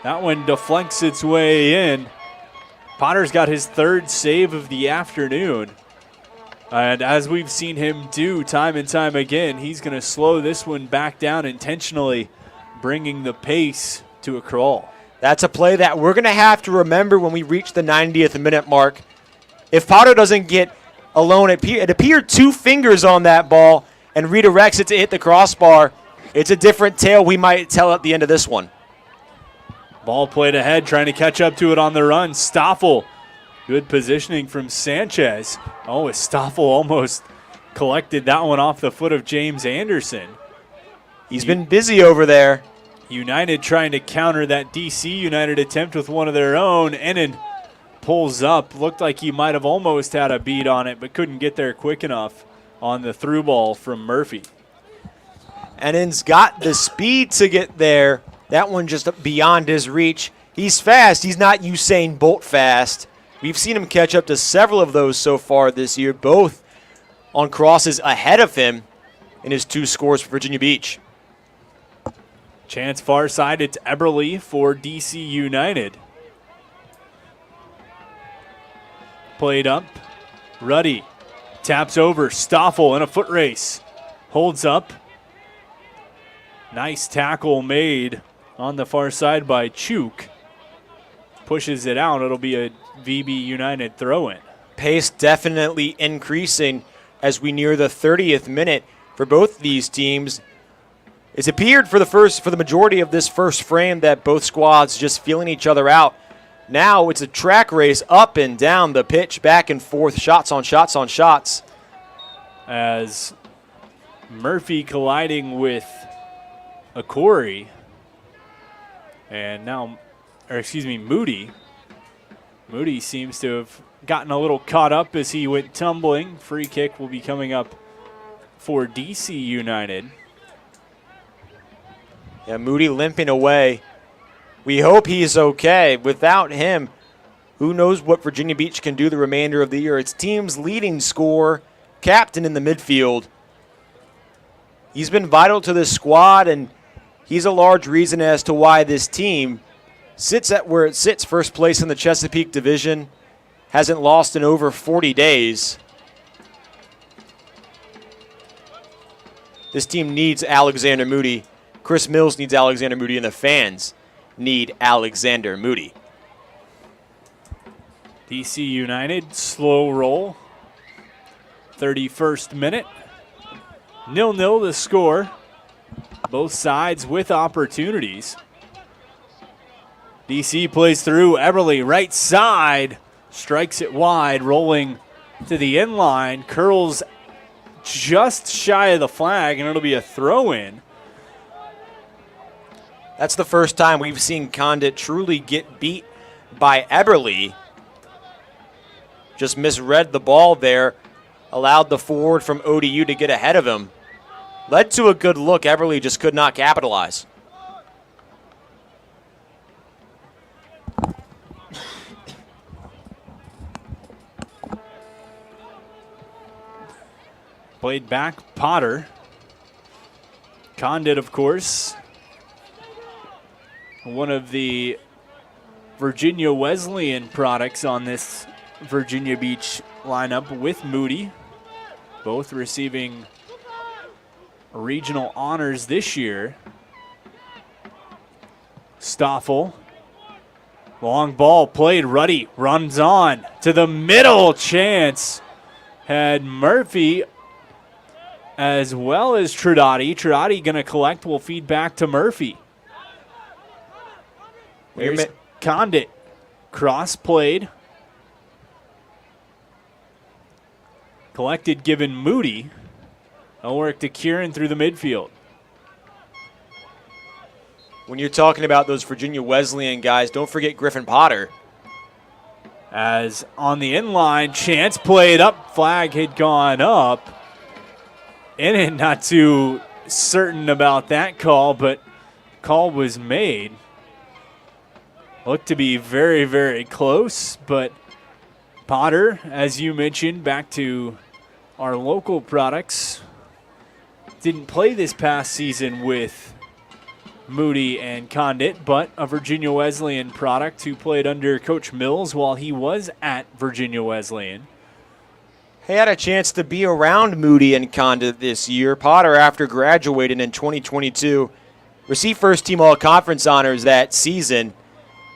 That one deflects its way in. Potter's got his third save of the afternoon. And as we've seen him do time and time again, he's going to slow this one back down intentionally, bringing the pace to a crawl. That's a play that we're going to have to remember when we reach the 90th minute mark. If Potter doesn't get alone, it appeared 2 fingers on that ball and redirects it to hit the crossbar. It's a different tale we might tell at the end of this one. Ball played ahead, trying to catch up to it on the run. Stoffel, good positioning from Sanchez. Oh, Stoffel almost collected that one off the foot of James Anderson. He's been busy over there. United trying to counter that DC United attempt with one of their own. Ennin pulls up. Looked like he might have almost had a beat on it, but couldn't get there quick enough on the through ball from Murphy. Ennin's got the speed to get there. That one just beyond his reach. He's fast. He's not Usain Bolt fast. We've seen him catch up to several of those so far this year, both on crosses ahead of him in his 2 scores for Virginia Beach. Chance far side, it's Eberle for DC United. Played up. Ruddy taps over. Stoffel in a foot race. Holds up. Nice tackle made on the far side by Chuk. Pushes it out. It'll be a VB United throw-in. Pace definitely increasing as we near the 30th minute for both these teams. It's appeared for the majority of this first frame that both squads just feeling each other out. Now it's a track race up and down the pitch, back and forth, shots on shots on shots. As Murphy colliding with Akori, and now, Moody. Moody seems to have gotten a little caught up as he went tumbling. Free kick will be coming up for DC United. Yeah, Moody limping away. We hope he's okay. Without him, who knows what Virginia Beach can do the remainder of the year. It's team's leading scorer, captain in the midfield. He's been vital to this squad, and he's a large reason as to why this team sits at where it sits, first place in the Chesapeake Division. Hasn't lost in over 40 days. This team needs Alexander Moody. Chris Mills needs Alexander Moody, and the fans need Alexander Moody. DC United, slow roll. 31st minute. 0-0 the score. Both sides with opportunities. DC plays through. Eberle, right side. Strikes it wide, rolling to the end line. Curls just shy of the flag, and it'll be a throw-in. That's the first time we've seen Condit truly get beat by Eberle. Just misread the ball there. Allowed the forward from ODU to get ahead of him. Led to a good look. Everly just could not capitalize. Played back, Potter. Condit, of course, one of the Virginia Wesleyan products on this Virginia Beach lineup with Moody, both receiving regional honors this year. Stoffel, long ball played, Ruddy runs on to the middle, chance. Had Murphy as well as Trudati. Trudati going to collect, will feed back to Murphy. Here's Condit, cross played. Collected, given Moody. No work to Kieran through the midfield. When you're talking about those Virginia Wesleyan guys, don't forget Griffin Potter. As on the inline, chance played up, flag had gone up. And not too certain about that call, but call was made. Looked to be very, very close, but Potter, as you mentioned, back to our local products, didn't play this past season with Moody and Condit, but a Virginia Wesleyan product who played under Coach Mills while he was at Virginia Wesleyan. He had a chance to be around Moody and Condit this year. Potter, after graduating in 2022, received first-team all-conference honors that season,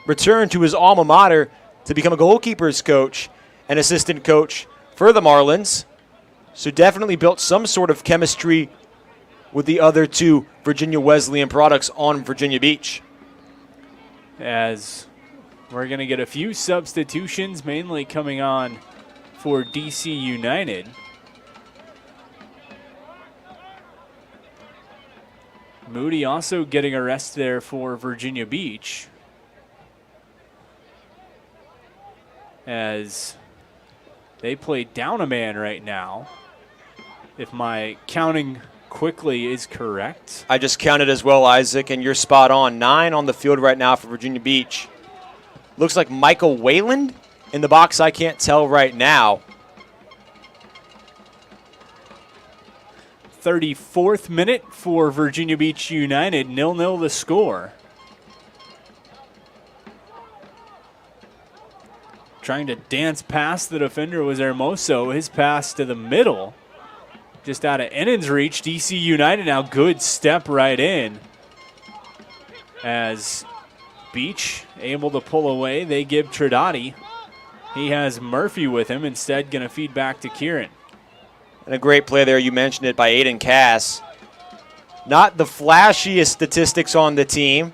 returned to his alma mater to become a goalkeepers coach and assistant coach for the Marlins. So definitely built some sort of chemistry with the other two Virginia Wesleyan products on Virginia Beach. As we're going to get a few substitutions, mainly coming on for DC United. Moody also getting a rest there for Virginia Beach, as they play down a man right now, if my counting quickly is correct. I just counted as well, Isaac, and you're spot on. 9 on the field right now for Virginia Beach. Looks like Michael Wayland in the box. I can't tell right now. 34th minute for Virginia Beach United, 0-0 the score. Trying to dance past the defender was Hermoso. His pass to the middle, just out of Ennen's reach. DC United now, good step right in. As Beach able to pull away, they give Trudati. He has Murphy with him, instead going to feed back to Kieran. And a great play there, you mentioned it, by Aiden Cass. Not the flashiest statistics on the team,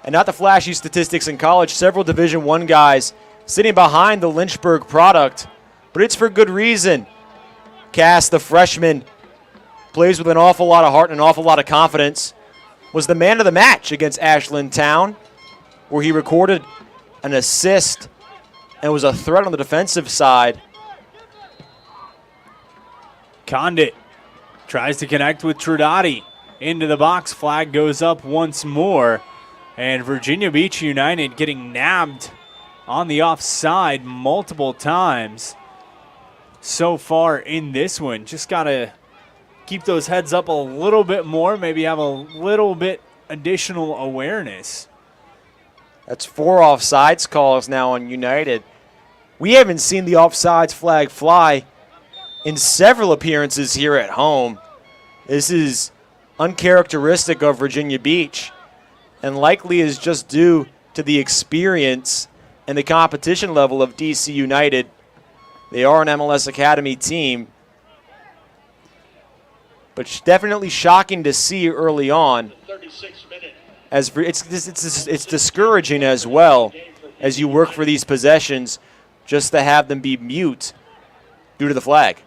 and not the flashy statistics in college. Several Division I guys sitting behind the Lynchburg product, but it's for good reason. Cass, the freshman, plays with an awful lot of heart and an awful lot of confidence. Was the man of the match against Ashland Town, where he recorded an assist and was a threat on the defensive side. Condit tries to connect with Trudati. Into the box, flag goes up once more. And Virginia Beach United getting nabbed on the offside multiple times so far in this one. Just got to keep those heads up a little bit more, maybe have a little bit additional awareness. That's 4 offsides calls now on United. We haven't seen the offsides flag fly in several appearances here at home. This is uncharacteristic of Virginia Beach and likely is just due to the experience and the competition level of DC United. They are an MLS Academy team, but definitely shocking to see early on. As it's discouraging as well as you work for these possessions, just to have them be mute due to the flag.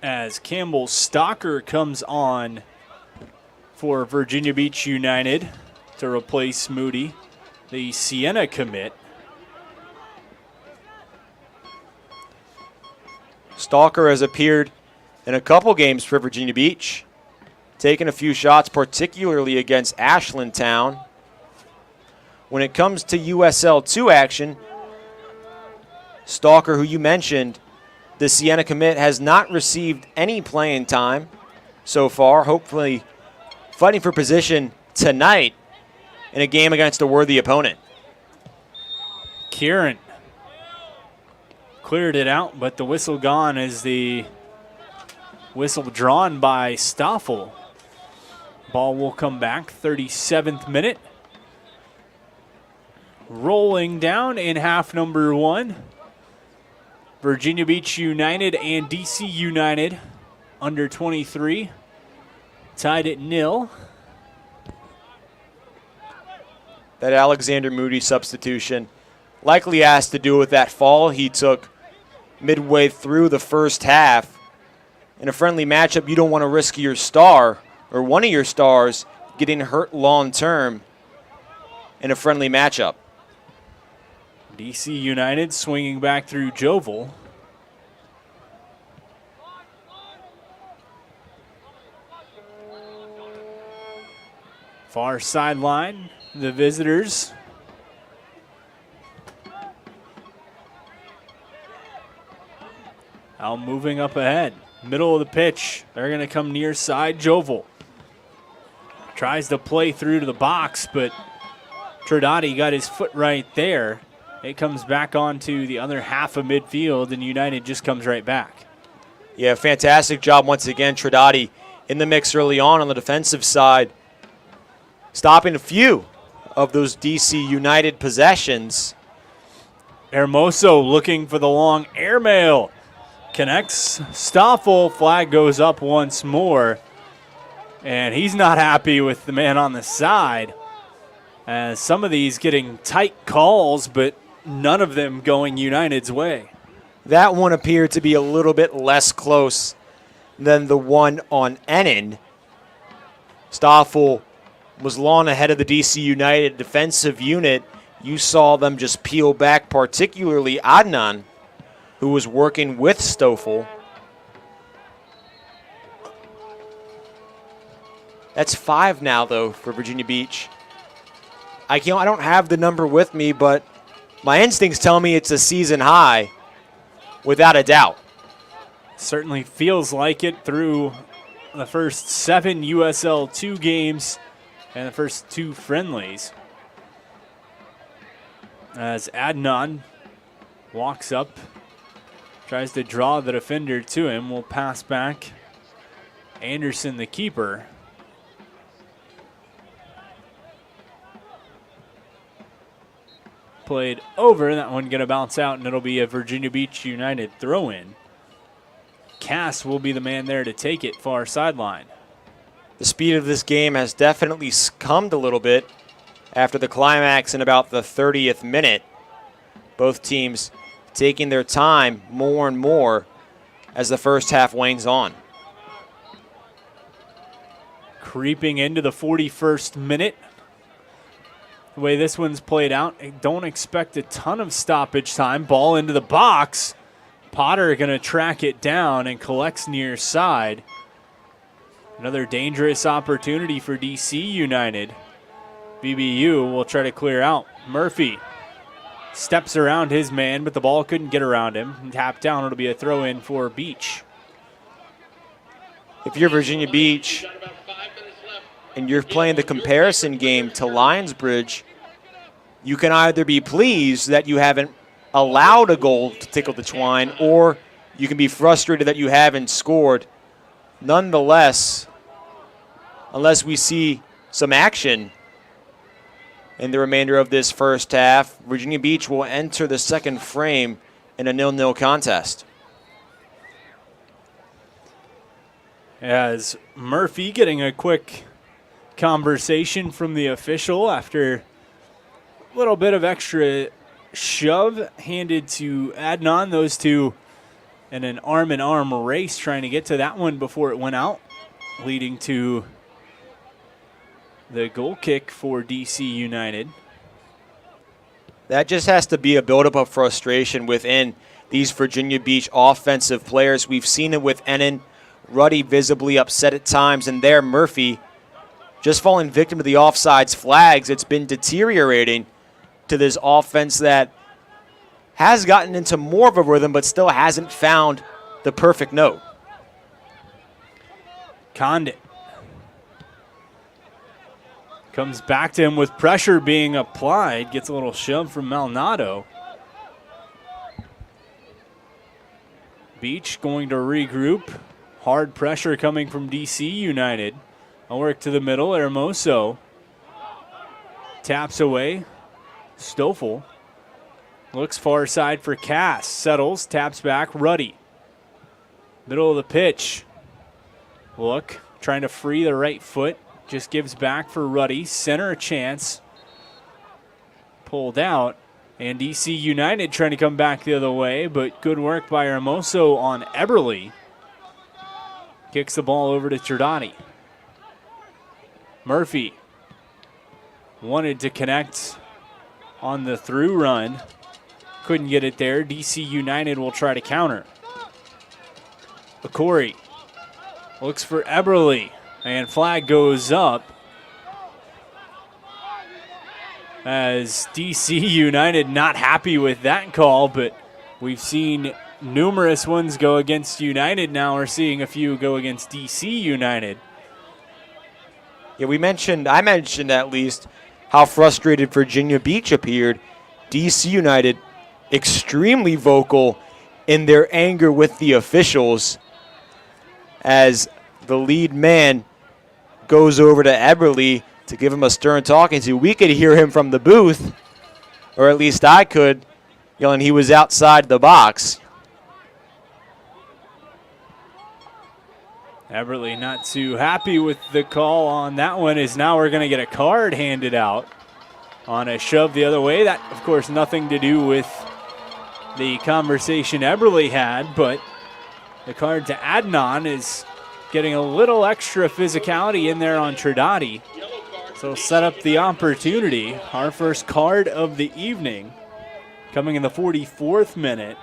As Campbell Stalker comes on for Virginia Beach United to replace Moody, the Siena commit. Stalker has appeared in a couple games for Virginia Beach. Taking a few shots, particularly against Ashland Town. When it comes to USL 2 action, Stalker, who you mentioned, the Siena commit, has not received any playing time so far. Hopefully fighting for position tonight in a game against a worthy opponent. Kieran cleared it out, but the whistle gone as the whistle drawn by Stoffel. Ball will come back, 37th minute. Rolling down in half number 1. Virginia Beach United and DC United under 23 tied at 0. That Alexander Moody substitution likely has to do with that fall he took midway through the first half. In a friendly matchup, you don't want to risk your star or one of your stars getting hurt long term in a friendly matchup. DC United swinging back through Jovel. Far sideline, the visitors. Now moving up ahead. Middle of the pitch. They're going to come near side. Jovel tries to play through to the box, but Trodati got his foot right there. It comes back onto the other half of midfield, and United just comes right back. Yeah, fantastic job once again. Trodati in the mix early on the defensive side, stopping a few of those DC United possessions. Hermoso looking for the long airmail. Connects. Stoffel. Flag goes up once more. And he's not happy with the man on the side. As some of these getting tight calls, but none of them going United's way. That one appeared to be a little bit less close than the one on Ennin. Stoffel was long ahead of the DC United defensive unit. You saw them just peel back, particularly Adnan, who was working with Stoffel. That's 5 now, though, for Virginia Beach. I don't have the number with me, but my instincts tell me it's a season high, without a doubt. Certainly feels like it through the first 7 USL 2 games and the first 2 friendlies. As Adnan walks up, tries to draw the defender to him, will pass back. Anderson, the keeper. Played over, that one going to bounce out, and it'll be a Virginia Beach United throw-in. Cass will be the man there to take it far sideline. The speed of this game has definitely succumbed a little bit after the climax in about the 30th minute. Both teams taking their time more and more as the first half wanes on. Creeping into the 41st minute. The way this one's played out, I don't expect a ton of stoppage time. Ball into the box. Potter going to track it down and collects near side. Another dangerous opportunity for DC United. VBU will try to clear out. Murphy steps around his man, but the ball couldn't get around him. Tapped down, it'll be a throw-in for Beach. If you're Virginia Beach and you're playing the comparison game to Lionsbridge, you can either be pleased that you haven't allowed a goal to tickle the twine, or you can be frustrated that you haven't scored. Nonetheless, unless we see some action in the remainder of this first half, Virginia Beach will enter the second frame in a 0-0 contest. As Murphy getting a quick conversation from the official after a little bit of extra shove handed to Adnan. Those two in an arm-in-arm race trying to get to that one before it went out, leading to the goal kick for DC United. That just has to be a buildup of frustration within these Virginia Beach offensive players. We've seen it with Ennin Ruddy visibly upset at times, and there Murphy just falling victim to the offsides flags. It's been deteriorating to this offense that has gotten into more of a rhythm but still hasn't found the perfect note. Condit comes back to him with pressure being applied. Gets a little shove from Maldonado. Beach going to regroup. Hard pressure coming from DC United. A work to the middle. Hermoso taps away. Stoffel looks far side for Cass. Settles, taps back. Ruddy. Middle of the pitch. Look, trying to free the right foot. Just gives back for Ruddy. Center a chance. Pulled out. And DC United trying to come back the other way, but good work by Hermoso on Eberly. Kicks the ball over to Giordani. Murphy wanted to connect on the through run. Couldn't get it there. DC United will try to counter. Akori looks for Eberly, and flag goes up as DC United not happy with that call, but we've seen numerous ones go against United. Now we're seeing a few go against DC United. Yeah, I mentioned at least how frustrated Virginia Beach appeared. DC United extremely vocal in their anger with the officials as the lead man goes over to Eberly to give him a stern talking to. We could hear him from the booth, or at least I could, yelling he was outside the box. Eberly not too happy with the call on that one, as now we're going to get a card handed out on a shove the other way. That, of course, nothing to do with the conversation Eberly had, but the card to Adnan is getting a little extra physicality in there on Trinidadi. So set up the opportunity. Our first card of the evening coming in the 44th minute.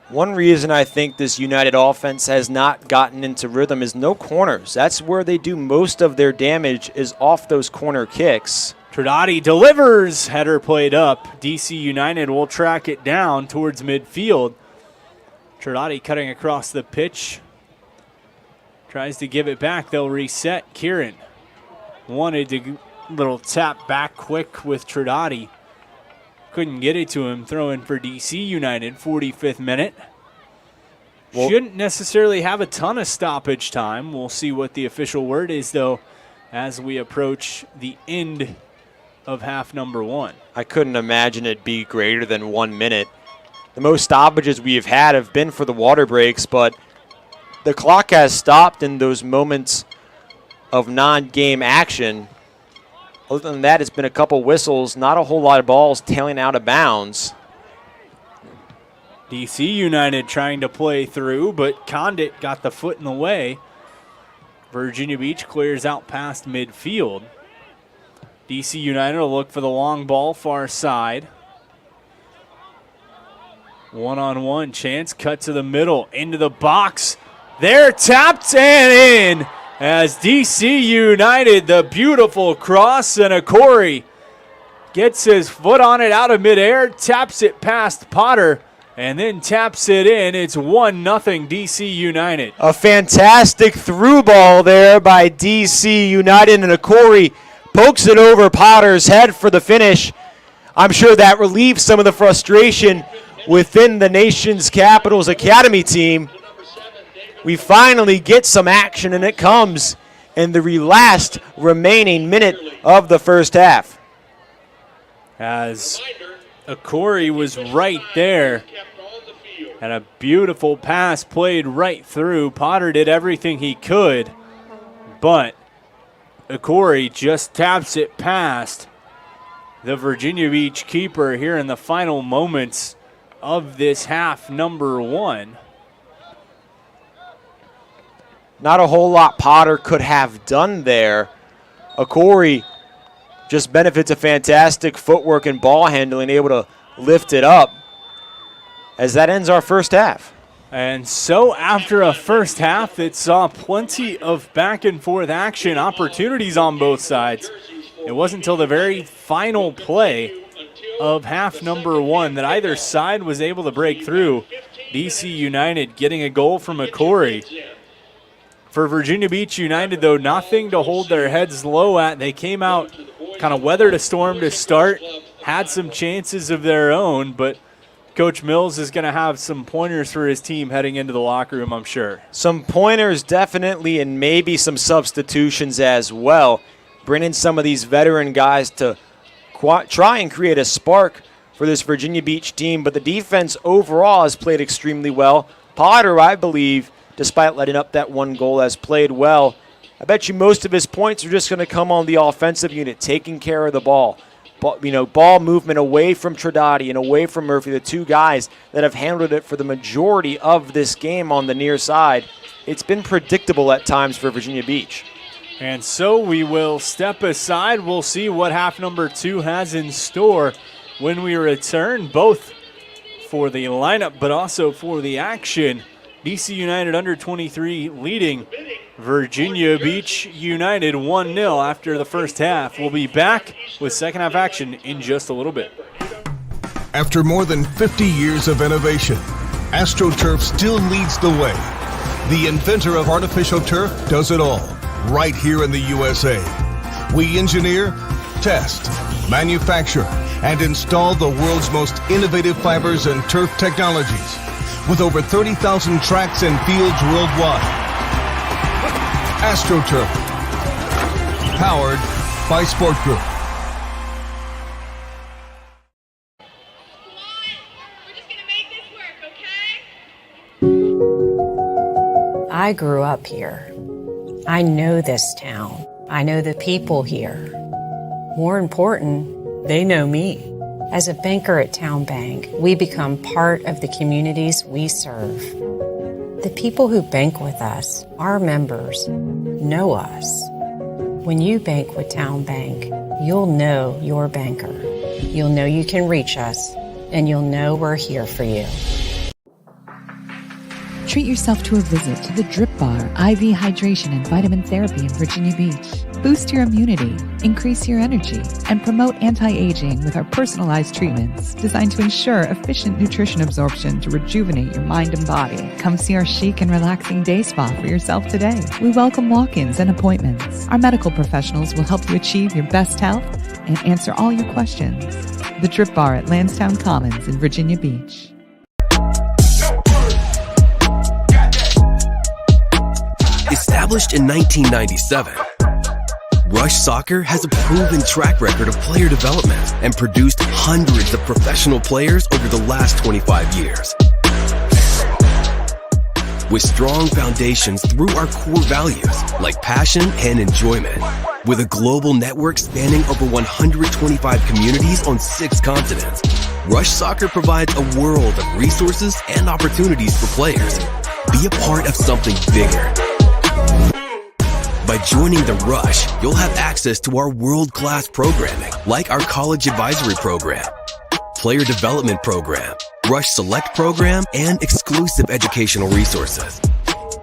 One reason I think this United offense has not gotten into rhythm is no corners. That's where they do most of their damage, is off those corner kicks. Trinidadi delivers. Header played up. DC United will track it down towards midfield. Trinidadi cutting across the pitch. Tries to give it back. They'll reset. Kieran wanted to little tap back quick with Trinidadi. Couldn't get it to him. Throw in for DC United, 45th minute. Well, shouldn't necessarily have a ton of stoppage time. We'll see what the official word is, though, as we approach the end of half number one. I couldn't imagine it be greater than 1 minute. The most stoppages we have been for the water breaks, but the clock has stopped in those moments of non-game action. Other than that, it's been a couple whistles, not a whole lot of balls tailing out of bounds. DC United trying to play through, but Condit got the foot in the way. Virginia Beach clears out past midfield. DC United will look for the long ball far side. One-on-one chance, cut to the middle, into the box. There, tapped and in. As DC United, the beautiful cross, and Akori gets his foot on it out of midair, taps it past Potter, and then taps it in. It's 1-0 DC United. A fantastic through ball there by DC United, and Akori pokes it over Potter's head for the finish. I'm sure that relieves some of the frustration within the nation's capital's academy team. We finally get some action, and it comes in the last remaining minute of the first half. As Akori was right there, and a beautiful pass played right through. Potter did everything he could, but Akori just taps it past the Virginia Beach keeper here in the final moments of this half number one. Not a whole lot Potter could have done there. Akori just benefits of fantastic footwork and ball handling, able to lift it up as that ends our first half. And so after a first half that saw plenty of back and forth action, opportunities on both sides, it wasn't until the very final play of half number one that either side was able to break through. DC United getting a goal from McCory. For Virginia Beach United, though, nothing to hold their heads low at. They came out, kind of weathered a storm to start, had some chances of their own, but Coach Mills is going to have some pointers for his team heading into the locker room, I'm sure. Some pointers definitely, and maybe some substitutions as well. Bring in some of these veteran guys to try and create a spark for this Virginia Beach team. But the defense overall has played extremely well. Potter, I believe, despite letting up that one goal, has played well. I bet you most of his points are just going to come on the offensive unit, taking care of the ball. Ball movement away from Trinidadi and away from Murphy, the two guys that have handled it for the majority of this game on the near side. It's been predictable at times for Virginia Beach. And so we will step aside. We'll see what half number two has in store when we return, both for the lineup but also for the action. DC United under 23 leading Virginia Beach United 1-0 after the first half. We'll be back with second half action in just a little bit. After more than 50 years of innovation, AstroTurf still leads the way. The inventor of artificial turf does it all, right here in the USA. We engineer, test, manufacture, and install the world's most innovative fibers and turf technologies, with over 30,000 tracks and fields worldwide. AstroTurf, powered by Sport Group. We're just gonna make this work, okay? I grew up here. I know this town. I know the people here. More important, they know me. As a banker at Town Bank, we become part of the communities we serve. The people who bank with us, our members, know us. When you bank with Town Bank, you'll know your banker. You'll know you can reach us, and you'll know we're here for you. Treat yourself to a visit to the Drip Bar IV Hydration and Vitamin Therapy in Virginia Beach. Boost your immunity, increase your energy, and promote anti-aging with our personalized treatments designed to ensure efficient nutrition absorption to rejuvenate your mind and body. Come see our chic and relaxing day spa for yourself today. We welcome walk-ins and appointments. Our medical professionals will help you achieve your best health and answer all your questions. The Drip Bar at Lansdowne Commons in Virginia Beach. Established in 1997, Rush Soccer has a proven track record of player development and produced hundreds of professional players over the last 25 years. With strong foundations through our core values like passion and enjoyment, with a global network spanning over 125 communities on 6 continents, Rush Soccer provides a world of resources and opportunities for players. Be a part of something bigger. By joining the Rush, you'll have access to our world-class programming, like our college advisory program, player development program, Rush Select program, and exclusive educational resources.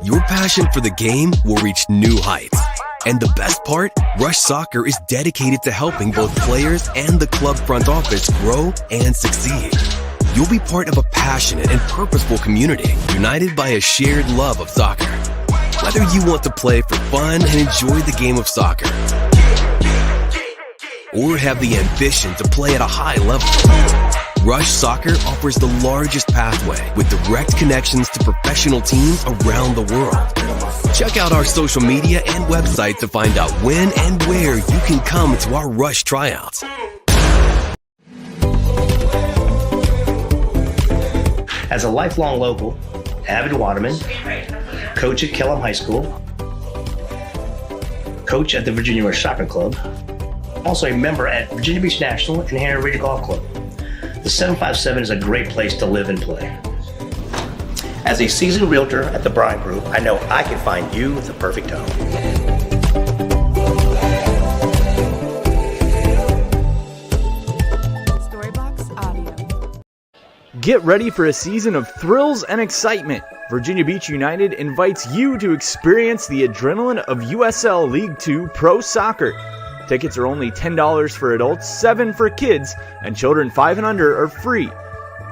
Your passion for the game will reach new heights. And the best part, Rush Soccer is dedicated to helping both players and the club front office grow and succeed. You'll be part of a passionate and purposeful community, united by a shared love of soccer. Whether you want to play for fun and enjoy the game of soccer, or have the ambition to play at a high level, Rush Soccer offers the largest pathway with direct connections to professional teams around the world. Check out our social media and website to find out when and where you can come to our Rush tryouts. As a lifelong local, avid waterman, coach at Kellam High School, coach at the Virginia Rush Soccer Club, also a member at Virginia Beach National and Hanover Ridge Golf Club. The 757 is a great place to live and play. As a seasoned realtor at the Bryan Group, I know I can find you the perfect home. Get ready for a season of thrills and excitement. Virginia Beach United invites you to experience the adrenaline of USL League 2 Pro Soccer. Tickets are only $10 for adults, $7 for kids, and children 5 and under are free.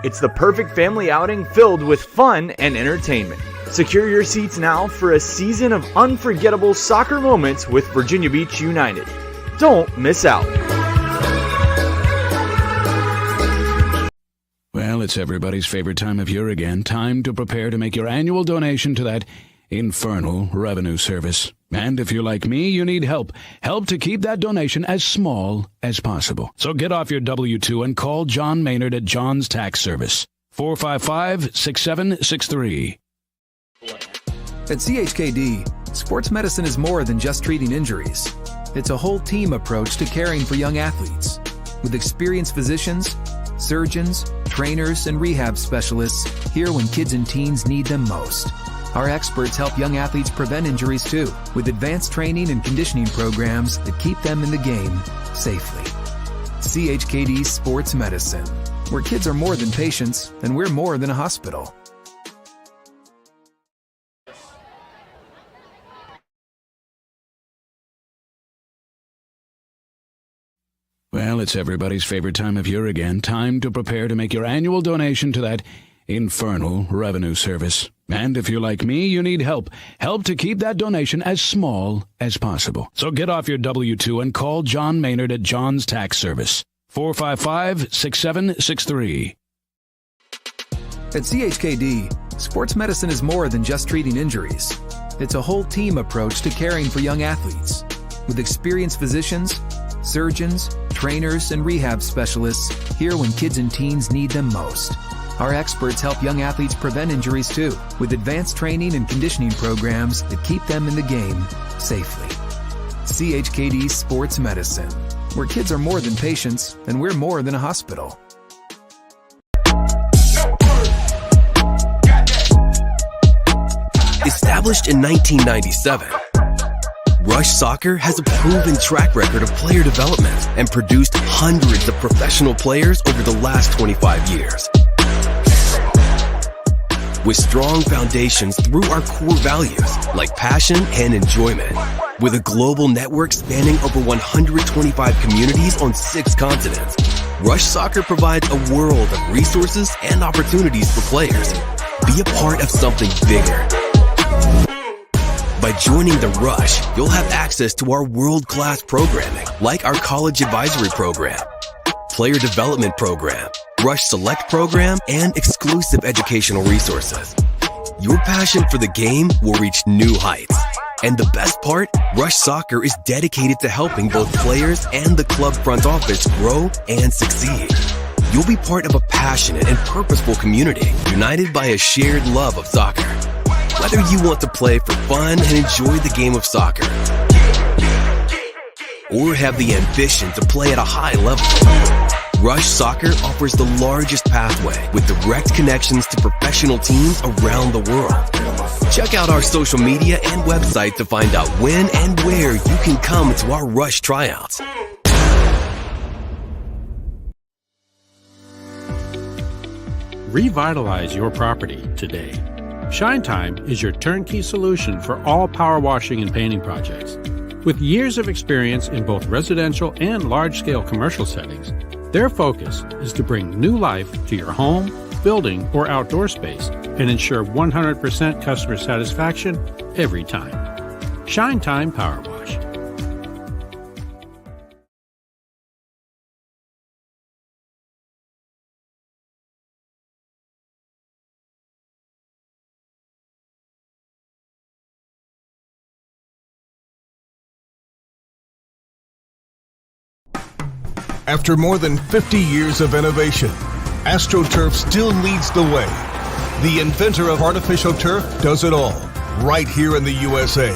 It's the perfect family outing filled with fun and entertainment. Secure your seats now for a season of unforgettable soccer moments with Virginia Beach United. Don't miss out. Well, it's everybody's favorite time of year again. Time to prepare to make your annual donation to that infernal revenue service. And if you're like me, you need help. Help to keep that donation as small as possible. So get off your W-2 and call John Maynard at John's Tax Service. 455-6763. At CHKD, sports medicine is more than just treating injuries. It's a whole team approach to caring for young athletes. With experienced physicians, surgeons, trainers, and rehab specialists here when kids and teens need them most. Our experts help young athletes prevent injuries too, with advanced training and conditioning programs that keep them in the game safely. CHKD Sports Medicine, where kids are more than patients and we're more than a hospital. Well, it's everybody's favorite time of year again. Time to prepare to make your annual donation to that infernal revenue service. And if you're like me, you need help. Help to keep that donation as small as possible. So get off your W-2 and call John Maynard at John's Tax Service. 455-6763. At CHKD, sports medicine is more than just treating injuries. It's a whole team approach to caring for young athletes. With experienced physicians, surgeons, trainers, and rehab specialists here when kids and teens need them most. Our experts help young athletes prevent injuries too, with advanced training and conditioning programs that keep them in the game safely. CHKD Sports Medicine, where kids are more than patients and we're more than a hospital. Established in 1997, Rush Soccer has a proven track record of player development and produced hundreds of professional players over the last 25 years. With strong foundations through our core values like passion and enjoyment. With a global network spanning over 125 communities on 6 continents, Rush Soccer provides a world of resources and opportunities for players. Be a part of something bigger. By joining the Rush, you'll have access to our world-class programming, like our college advisory program, player development program, Rush Select program, and exclusive educational resources. Your passion for the game will reach new heights. And the best part, Rush Soccer is dedicated to helping both players and the club front office grow and succeed. You'll be part of a passionate and purposeful community, united by a shared love of soccer. Whether you want to play for fun and enjoy the game of soccer, or have the ambition to play at a high level, Rush Soccer offers the largest pathway with direct connections to professional teams around the world. Check out our social media and website to find out when and where you can come to our Rush tryouts. Revitalize your property today. Shine Time is your turnkey solution for all power washing and painting projects. With years of experience in both residential and large-scale commercial settings, their focus is to bring new life to your home, building, or outdoor space and ensure 100% customer satisfaction every time. Shine Time Power Wash. After more than 50 years of innovation, AstroTurf still leads the way. The inventor of artificial turf does it all, right here in the USA.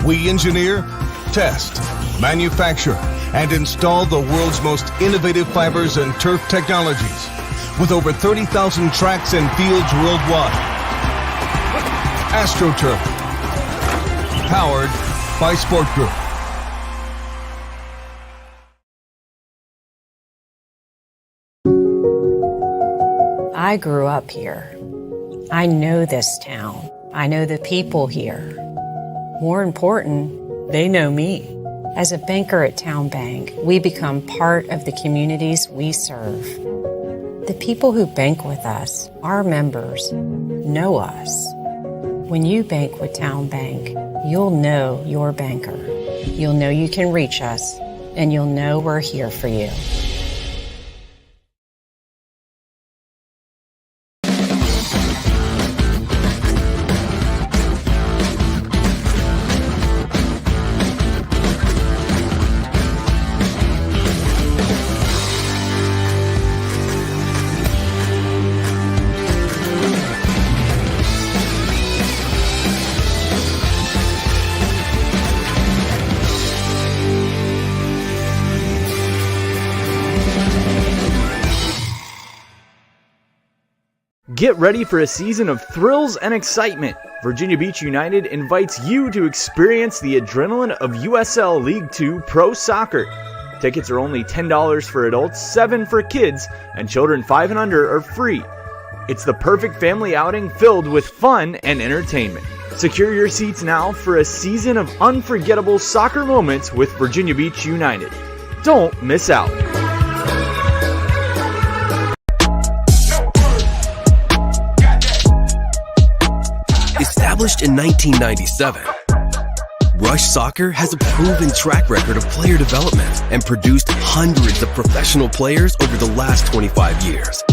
We engineer, test, manufacture, and install the world's most innovative fibers and turf technologies, with over 30,000 tracks and fields worldwide. AstroTurf, powered by Sport Group. I grew up here. I know this town. I know the people here. More important, they know me. As a banker at Town Bank, we become part of the communities we serve. The people who bank with us, our members, know us. When you bank with Town Bank, you'll know your banker. You'll know you can reach us, and you'll know we're here for you. Get ready for a season of thrills and excitement. Virginia Beach United invites you to experience the adrenaline of USL League 2 Pro Soccer. Tickets are only $10 for adults, $7 for kids, and children 5 and under are free. It's the perfect family outing filled with fun and entertainment. Secure your seats now for a season of unforgettable soccer moments with Virginia Beach United. Don't miss out. Established in 1997, Rush Soccer has a proven track record of player development and produced hundreds of professional players over the last 25 years.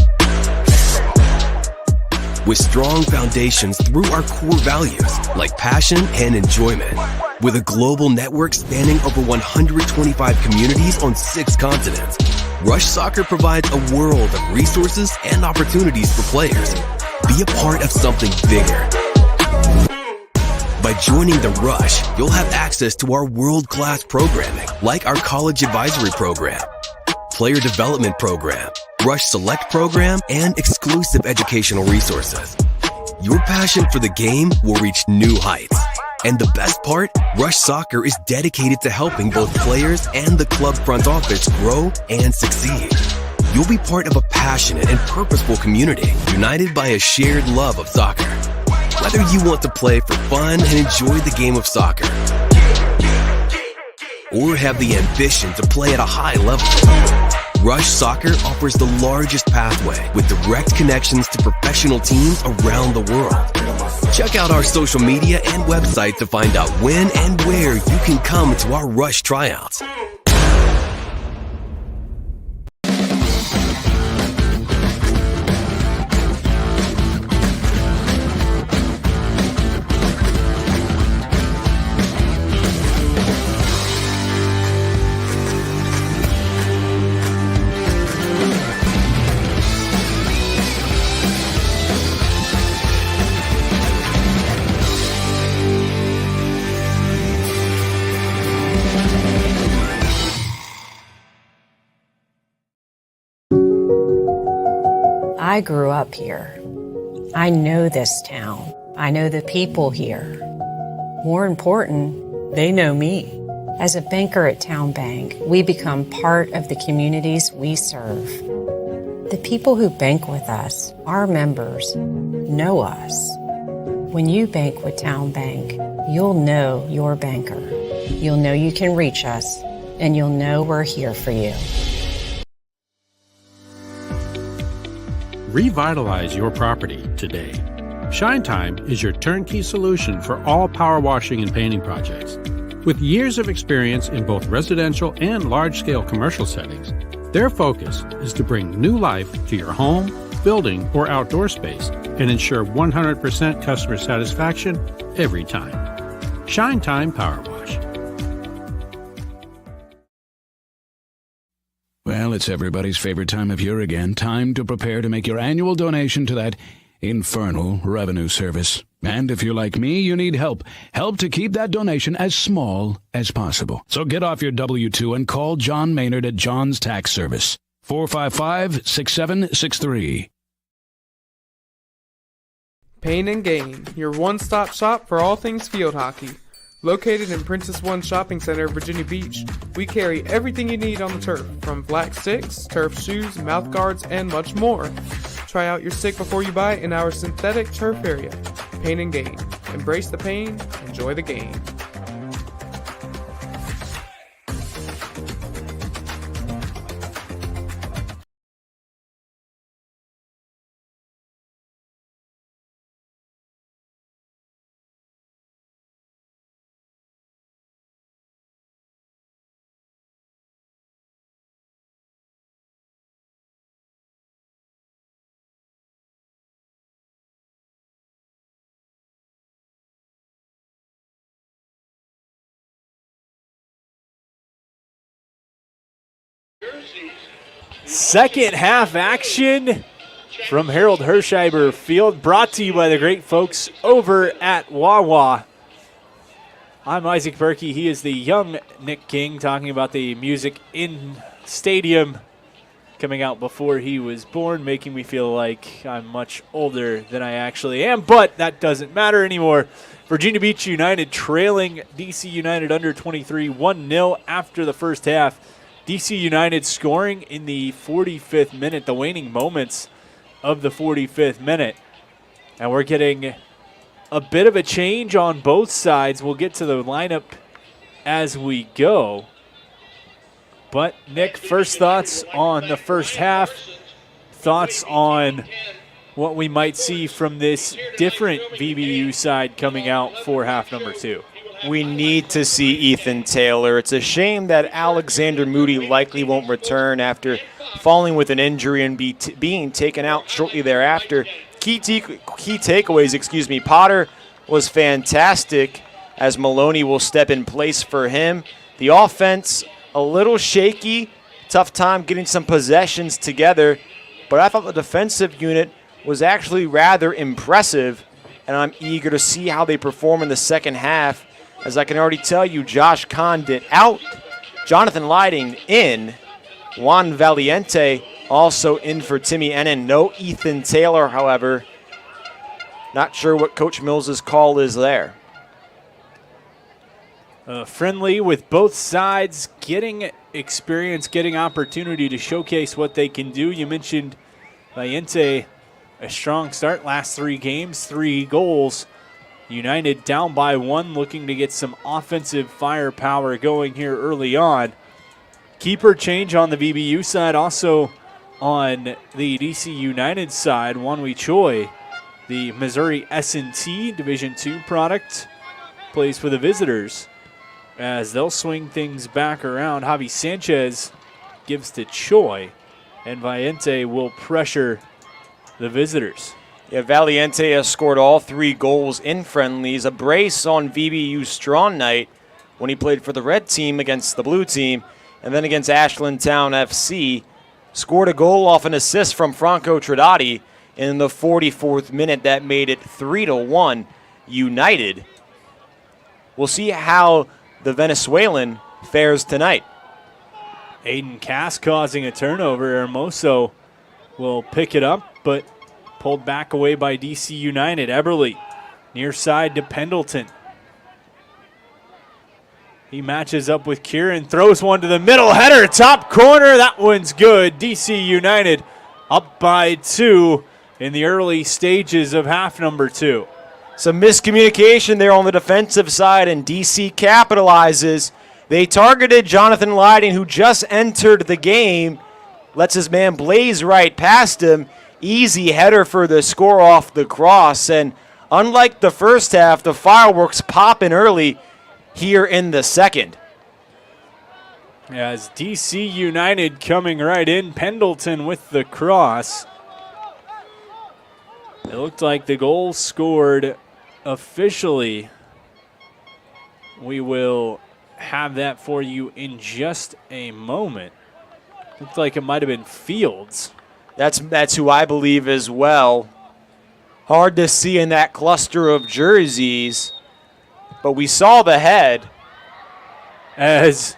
With strong foundations through our core values like passion and enjoyment, with a global network spanning over 125 communities on 6 continents, Rush Soccer provides a world of resources and opportunities for players. Be a part of something bigger. By joining the Rush, you'll have access to our world-class programming, like our college advisory program, player development program, Rush Select program, and exclusive educational resources. Your passion for the game will reach new heights. And the best part, Rush Soccer is dedicated to helping both players and the club front office grow and succeed. You'll be part of a passionate and purposeful community, united by a shared love of soccer. Whether you want to play for fun and enjoy the game of soccer, or have the ambition to play at a high level, Rush Soccer offers the largest pathway with direct connections to professional teams around the world. Check out our social media and website to find out when and where you can come to our Rush tryouts. I grew up here. I know this town. I know the people here. More important, they know me. As a banker at Town Bank, we become part of the communities we serve. The people who bank with us, our members, know us. When you bank with Town Bank, you'll know your banker. You'll know you can reach us, and you'll know we're here for you. Revitalize your property today. Shine Time is your turnkey solution for all power washing and painting projects. With years of experience in both residential and large-scale commercial settings, their focus is to bring new life to your home, building, or outdoor space and ensure 100% customer satisfaction every time. Shine Time Power Wash. Well, it's everybody's favorite time of year again. Time to prepare to make your annual donation to that infernal revenue service. And if you're like me, you need help. Help to keep that donation as small as possible. So get off your W-2 and call John Maynard at John's Tax Service. 455-6763. Pain and Gain, your one-stop shop for all things field hockey. Located in Princess One Shopping Center, Virginia Beach, we carry everything you need on the turf, from black sticks, turf shoes, mouth guards, and much more. Try out your stick before you buy in our synthetic turf area. Pain and Gain. Embrace the pain, enjoy the game. Second half action from Harold Hersheimer Field, brought to you by the great folks over at Wawa. I'm Isaac Berkey. He is the young Nick King, talking about the music in stadium coming out before he was born, making me feel like I'm much older than I actually am, but that doesn't matter anymore. Virginia Beach United trailing DC United under 23 1-0 after the first half. DC United scoring in the 45th minute, the waning moments of the 45th minute. And we're getting a bit of a change on both sides. We'll get to the lineup as we go. But, Nick, first thoughts on the first half, thoughts on what we might see from this different VBU side coming out for half number 2. We need to see Ethan Taylor. It's a shame that Alexander Moody likely won't return after falling with an injury and being taken out shortly thereafter. Key takeaways, Potter was fantastic, as Maloney will step in place for him. The offense, a little shaky, tough time getting some possessions together, but I thought the defensive unit was actually rather impressive, and I'm eager to see how they perform in the second half. As I can already tell you, Josh Condit out, Jonathan Lighting in, Juan Valiente also in for Timmy Ennin. No Ethan Taylor, however. Not sure what Coach Mills' call is there. Friendly with both sides, getting experience, getting opportunity to showcase what they can do. You mentioned Valiente, a strong start, last 3 games, 3 goals. United down by 1, looking to get some offensive firepower going here early on. Keeper change on the VBU side, also on the DC United side. Wanwi Choi, the Missouri S&T Division II product, plays for the visitors as they'll swing things back around. Javi Sanchez gives to Choi, and Valiente will pressure the visitors. Yeah, Valiente has scored all 3 goals in friendlies, a brace on VBU's strong night when he played for the red team against the blue team, and then against Ashland Town FC. Scored a goal off an assist from Franco Tradati in the 44th minute that made it 3-1 United. We'll see how the Venezuelan fares tonight. Aiden Cass causing a turnover. Hermoso will pick it up, but pulled back away by DC United. Eberly near side to Pendleton. He matches up with Kieran, throws one to the middle, header, top corner. That one's good. DC United up by 2 in the early stages of half number 2. Some miscommunication there on the defensive side, and DC capitalizes. They targeted Jonathan Lighting, who just entered the game. Lets his man blaze right past him. Easy header for the score off the cross. And unlike the first half, the fireworks popping early here in the second. As DC United coming right in, Pendleton with the cross. It looked like the goal scored officially. We will have that for you in just a moment. Looked like it might have been Fields. That's who I believe as well. Hard to see in that cluster of jerseys, but we saw the head. As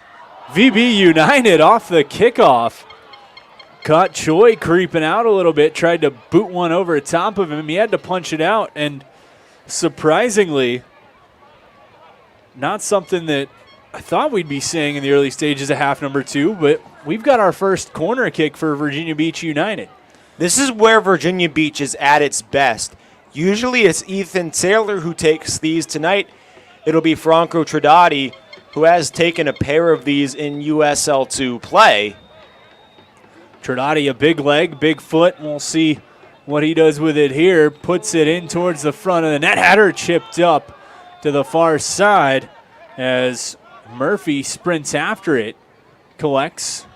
VB United off the kickoff caught Choi creeping out a little bit, tried to boot one over the top of him. He had to punch it out, and surprisingly, not something that I thought we'd be seeing in the early stages of half number 2, but we've got our first corner kick for Virginia Beach United. This is where Virginia Beach is at its best. Usually it's Ethan Taylor who takes these. Tonight it'll be Franco Trinidadi, who has taken a pair of these in USL2 play. Trinidadi, a big leg, big foot. We'll see what he does with it here. Puts it in towards the front of the net. Had her chipped up to the far side as Murphy sprints after it. Collects.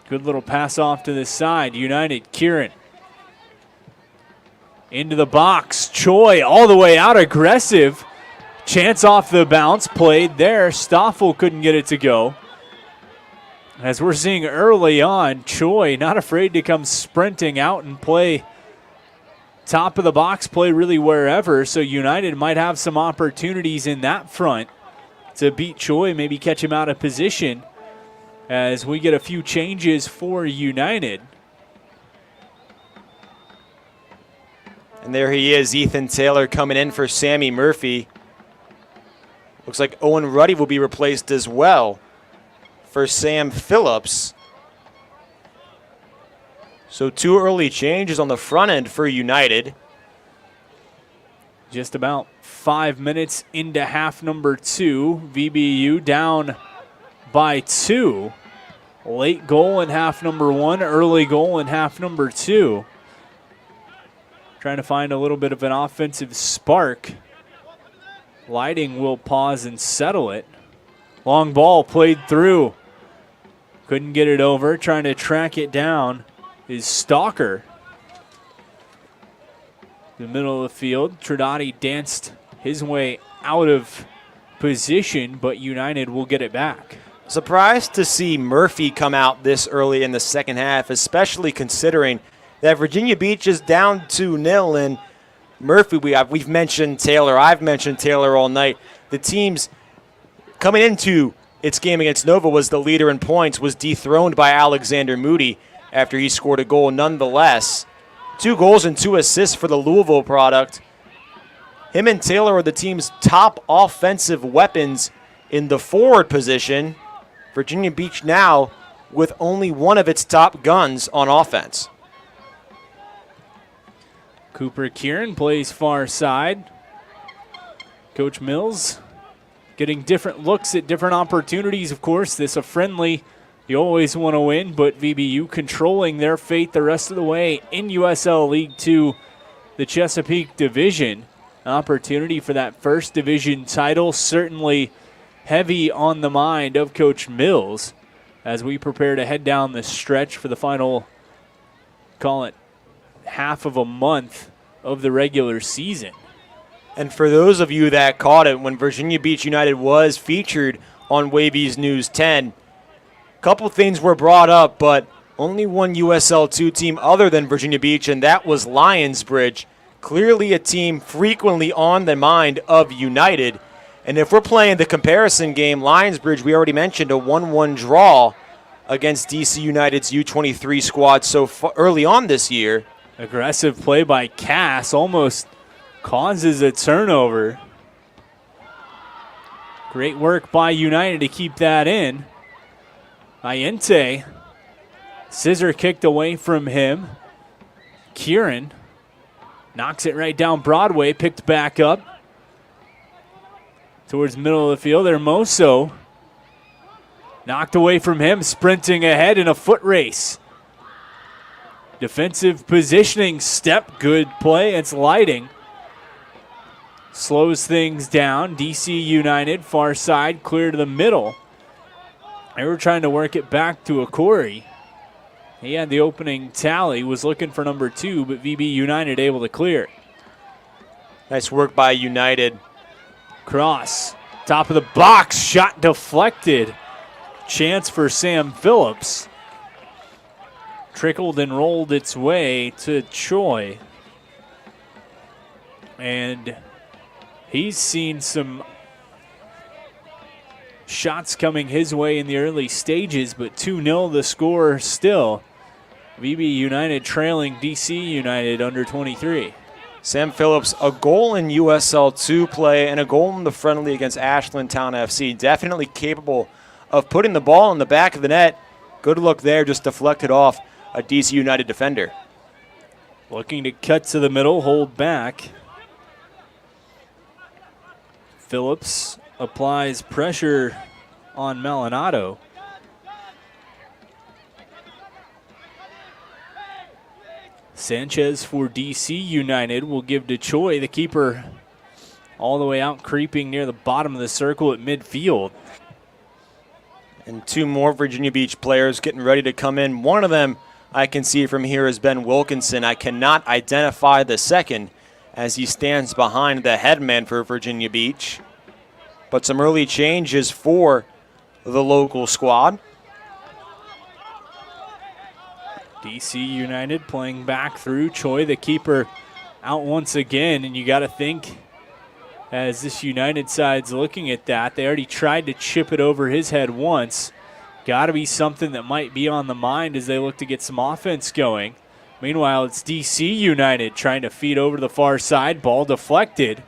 Good little pass off to the side. United, Kieran. Into the box. Choi all the way out, aggressive. Chance off the bounce, played there. Stoffel couldn't get it to go. As we're seeing early on, Choi not afraid to come sprinting out and play top of the box, play really wherever. So United might have some opportunities in that front to beat Choi, maybe catch him out of position as we get a few changes for United. And there he is, Ethan Taylor coming in for Sammy Murphy. Looks like Owen Ruddy will be replaced as well for Sam Phillips. So 2 early changes on the front end for United. Just about 5 minutes into half number 2. VBU down by 2. Late goal in half number 1, early goal in half number 2. Trying to find a little bit of an offensive spark. Lighting will pause and settle it. Long ball played through. Couldn't get it over. Trying to track it down is Stalker. The middle of the field. Trinidadi danced his way out of position, but United will get it back. Surprised to see Murphy come out this early in the second half, especially considering that Virginia Beach is down 2-0, and Murphy, we've mentioned Taylor. I've mentioned Taylor all night. The team's coming into its game against Nova was the leader in points, was dethroned by Alexander Moody after he scored a goal nonetheless. 2 goals and 2 assists for the Louisville product. Him and Taylor are the team's top offensive weapons in the forward position. Virginia Beach now with only one of its top guns on offense. Cooper Kieran plays far side. Coach Mills getting different looks at different opportunities, of course. This a friendly. You always want to win, but VBU controlling their fate the rest of the way in USL League 2, the Chesapeake Division. An opportunity for that first division title, certainly heavy on the mind of Coach Mills as we prepare to head down the stretch for the final, call it, half of a month of the regular season. And for those of you that caught it, when Virginia Beach United was featured on Wavy's News 10, a couple things were brought up, but only one USL2 team other than Virginia Beach, and that was Lionsbridge. Clearly a team frequently on the mind of United. And if we're playing the comparison game, Lionsbridge, we already mentioned, a 1-1 draw against DC United's U23 squad so early on this year. Aggressive play by Cass almost causes a turnover. Great work by United to keep that in. Ayente, scissor kicked away from him. Kieran knocks it right down Broadway, picked back up towards middle of the field. Hermoso knocked away from him, sprinting ahead in a foot race. Defensive positioning step, good play. It's Lighting. Slows things down. DC United, far side, clear to the middle. They were trying to work it back to Akori. He had the opening tally, was looking for number 2, but VB United able to clear. Nice work by United. Cross, top of the box, shot deflected. Chance for Sam Phillips. Trickled and rolled its way to Choi. And he's seen some shots coming his way in the early stages, but 2-0 the score still. VB United trailing DC United under 23. Sam Phillips, a goal in USL2 play and a goal in the friendly against Ashland Town FC. Definitely capable of putting the ball in the back of the net. Good look there, just deflected off a DC United defender. Looking to cut to the middle, hold back. Phillips applies pressure on Melinado. Sanchez for DC United will give to Choi, the keeper, all the way out, creeping near the bottom of the circle at midfield. And two more Virginia Beach players getting ready to come in. One of them I can see from here is Ben Wilkinson. I cannot identify the second as he stands behind the headman for Virginia Beach. But some early changes for the local squad. DC United playing back through. Choi, the keeper, out once again. And you got to think, as this United side's looking at that, they already tried to chip it over his head once. Got to be something that might be on the mind as they look to get some offense going. Meanwhile, it's DC United trying to feed over to the far side. Ball deflected.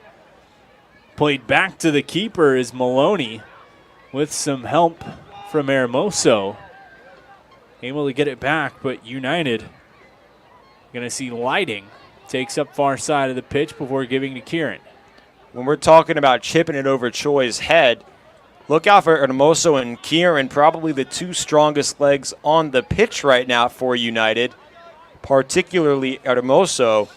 Played back to the keeper is Maloney with some help from Hermoso. Able to get it back, but United going to see Lighting. Takes up far side of the pitch before giving to Kieran. When we're talking about chipping it over Choi's head, look out for Hermoso and Kieran, probably the two strongest legs on the pitch right now for United, particularly Hermoso,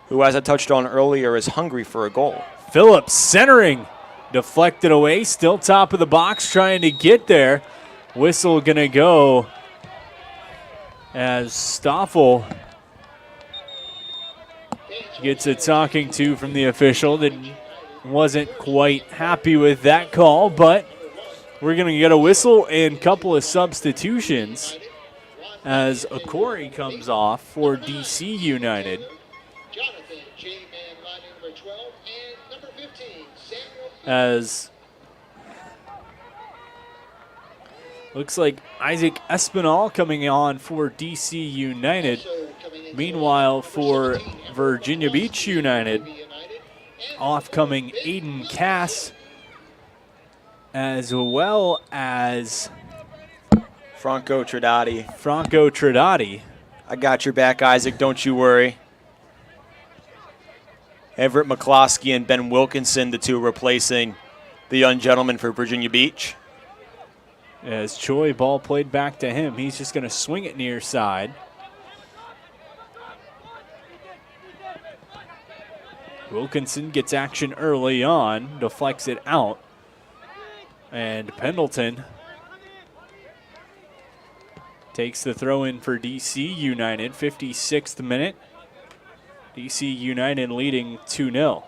who, as I touched on earlier, is hungry for a goal. Phillips centering, deflected away, still top of the box, trying to get there. Whistle going to go as Stoffel gets a talking to from the official that wasn't quite happy with that call, but we're going to get a whistle and a couple of substitutions as Okori comes off for DC United. As looks like Isaac Espinal coming on for DC United. Meanwhile, for Virginia Beach United, off coming Aiden Cass, as well as Franco Tradati. I got your back, Isaac. Don't you worry. Everett McCloskey and Ben Wilkinson, the two replacing the young gentleman for Virginia Beach. As Choi, ball played back to him. He's just going to swing it near side. Wilkinson gets action early on, deflects it out. And Pendleton takes the throw in for DC United, 56th minute. DC United leading 2-0.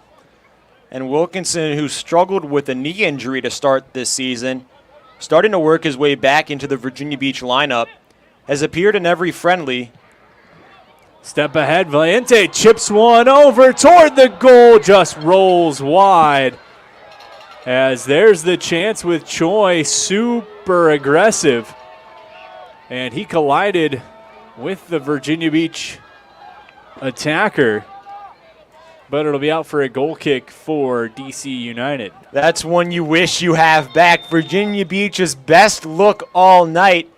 And Wilkinson, who struggled with a knee injury to start this season, starting to work his way back into the Virginia Beach lineup, has appeared in every friendly. Step ahead, Valiente chips one over toward the goal, just rolls wide. As there's the chance with Choi, super aggressive. And he collided with the Virginia Beach attacker, but it'll be out for a goal kick for DC United. That's one you wish you have back. Virginia Beach's best look all night.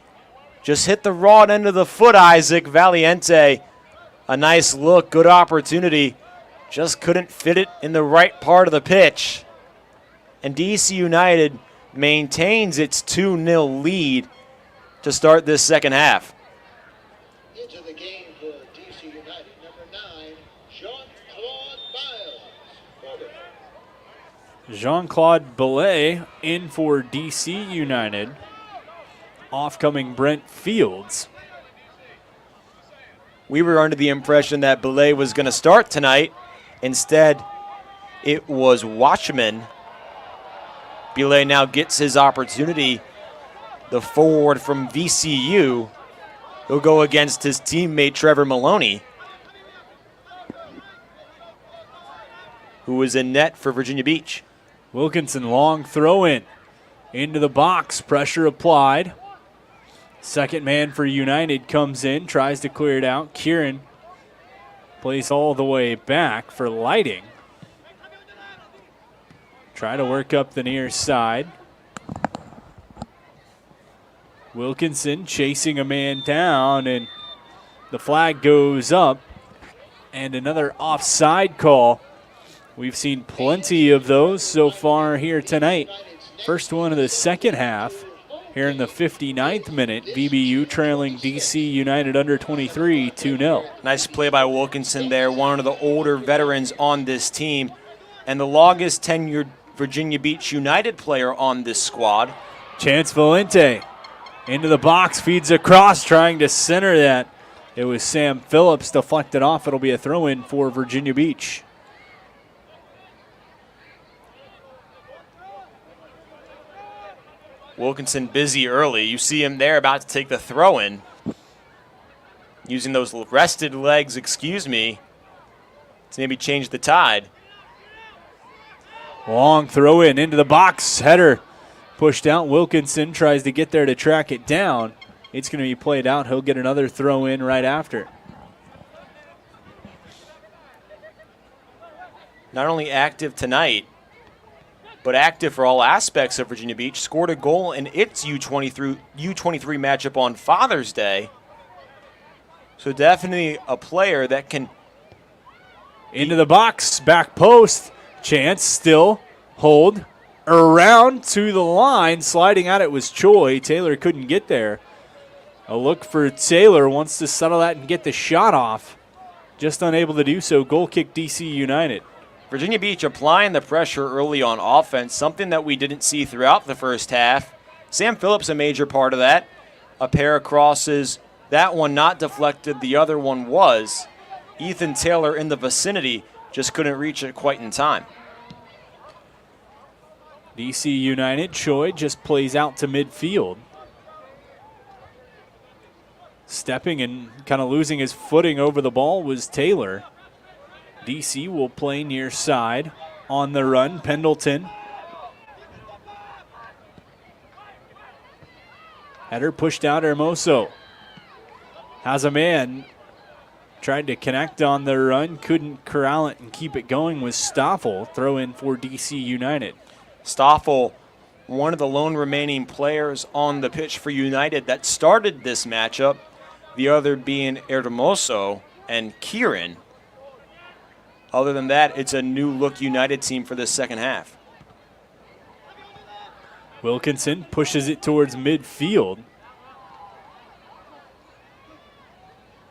Just hit the raw end of the foot, Isaac. Valiente, a nice look, good opportunity. Just couldn't fit it in the right part of the pitch. And DC United maintains its 2-0 lead to start this second half. Into the game for DC United, number 9, Jean-Claude Biles. Jean-Claude Belay in for DC United. Off coming Brent Fields. We were under the impression that Belay was going to start tonight. Instead, it was Watchman. Belay now gets his opportunity. The forward from VCU. He'll go against his teammate Trevor Maloney, who is in net for Virginia Beach. Wilkinson, long throw in into the box, pressure applied. Second man for United comes in, tries to clear it out. Kieran plays all the way back for Lighting. Try to work up the near side. Wilkinson chasing a man down, and The flag goes up, and another offside call. We've seen plenty of those so far here tonight. First one of the second half here in the 59th minute. VBU trailing DC United under 23 2-0. Nice play by Wilkinson there, one of the older veterans on this team, and the longest tenured Virginia Beach United player on this squad. Chance Valente into the box, feeds across, trying to center that. It was Sam Phillips, deflected off. It'll be a throw-in for Virginia Beach. Wilkinson busy early. You see him there about to take the throw-in. Using those rested legs, to maybe change the tide. Long throw-in into the box. Header pushed out. Wilkinson tries to get there to track it down. It's going to be played out. He'll get another throw-in right after. Not only active tonight, but active for all aspects of Virginia Beach. Scored a goal in its U23 matchup on Father's Day. So definitely a player that can... Into the box, back post. Chance still hold around to the line. Sliding out it was Choi. Taylor couldn't get there. A look for Taylor, wants to settle that and get the shot off. Just unable to do so. Goal kick DC United. Virginia Beach applying the pressure early on offense, something that we didn't see throughout the first half. Sam Phillips a major part of that. A pair of crosses. That one not deflected, the other one was. Ethan Taylor in the vicinity, just couldn't reach it quite in time. DC United, Choi just plays out to midfield. Stepping and kind of losing his footing over the ball was Taylor. DC will play near side on the run. Pendleton. Header pushed out Hermoso. Has a man. Tried to connect on the run. Couldn't corral it and keep it going with Stoffel. Throw in for DC United. Stoffel, one of the lone remaining players on the pitch for United that started this matchup. The other being Hermoso and Kieran. Other than that, it's a new-look United team for this second half. Wilkinson pushes it towards midfield.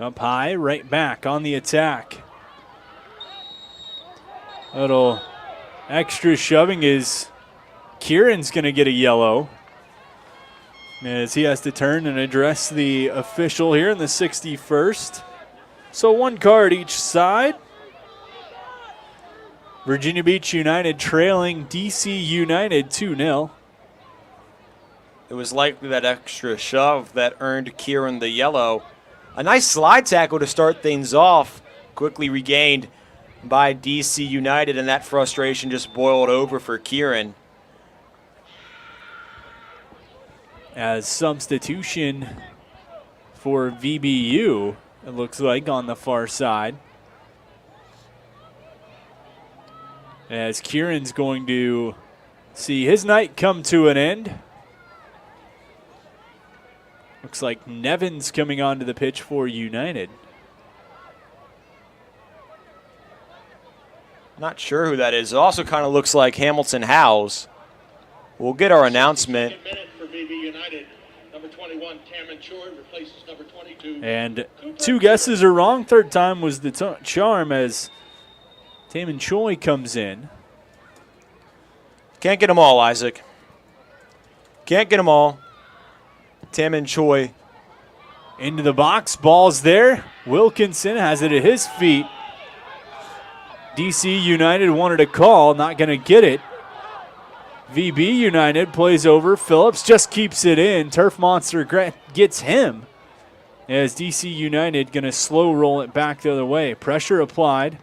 Up high, right back on the attack. Little extra shoving is Kieran's going to get a yellow, as he has to turn and address the official here in the 61st. So one card each side. Virginia Beach United trailing DC United 2-0. It was likely that extra shove that earned Kieran the yellow. A nice slide tackle to start things off. Quickly regained by DC United, and that frustration just boiled over for Kieran. As substitution for VBU, it looks like, on the far side. As Kieran's going to see his night come to an end. Looks like Nevin's coming onto the pitch for United. Not sure who that is. It also kind of looks like Hamilton Howes. We'll get our announcement. And two guesses are wrong. Third time was the charm as Taman Choi comes in. Can't get them all, Isaac. Can't get them all. Taman Choi into the box. Ball's there. Wilkinson has it at his feet. DC United wanted a call. Not going to get it. VB United plays over. Phillips just keeps it in. Turf Monster gets him. As DC United going to slow roll it back the other way. Pressure applied.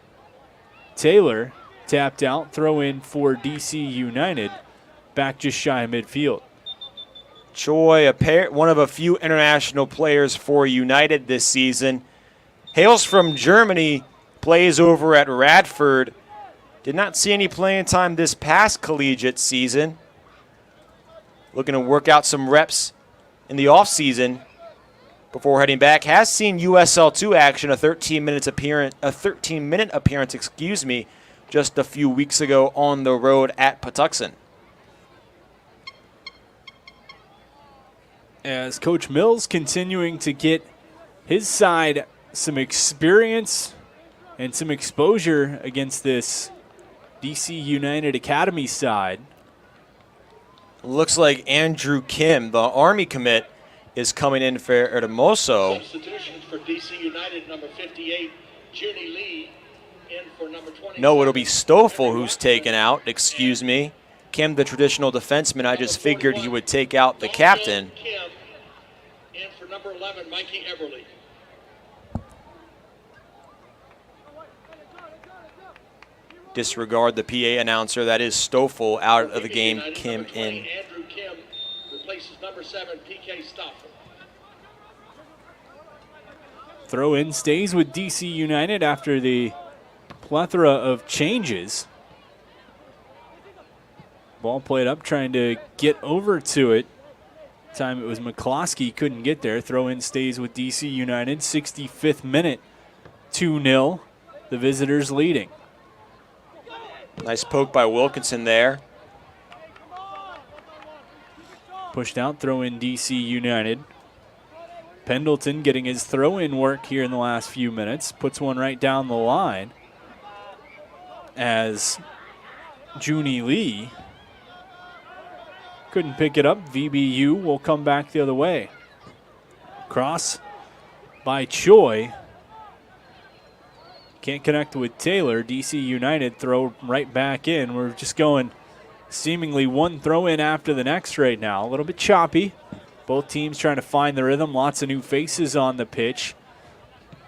Taylor tapped out. Throw in for DC United. Back just shy of midfield. Choi, one of a few international players for United this season. Hails from Germany, plays over at Radford. Did not see any playing time this past collegiate season. Looking to work out some reps in the offseason. before heading back. Has seen USL 2 action, a 13-minute appearance, just a few weeks ago on the road at Patuxent. As Coach Mills continuing to get his side some experience and some exposure against this DC United Academy side. Looks like Andrew Kim, the Army commit, is coming in for Hermoso. Substitutions for DC United, number 58, Junie Lee, in for number 20. No, it'll be Stoffel who's taken out, Kim, the traditional defenseman, I just figured he would take out the captain. Kim, in for number 11, Mikey Everly. Disregard the PA announcer. That is Stoffel out of the game, Kim in. Andrew Kim replaces number 7, PK Stoffel. Throw in stays with DC United after the plethora of changes. Ball played up, trying to get over to it. Time it was McCloskey, couldn't get there. Throw in stays with DC United. 65th minute, 2-0. The visitors leading. Nice poke by Wilkinson there. Pushed out, throw in DC United. Pendleton getting his throw-in work here in the last few minutes. Puts one right down the line as Junie Lee couldn't pick it up. VBU will come back the other way. Cross by Choi. Can't connect with Taylor. DC United throw right back in. We're just going seemingly one throw in after the next right now. A little bit choppy. Both teams trying to find the rhythm. Lots of new faces on the pitch.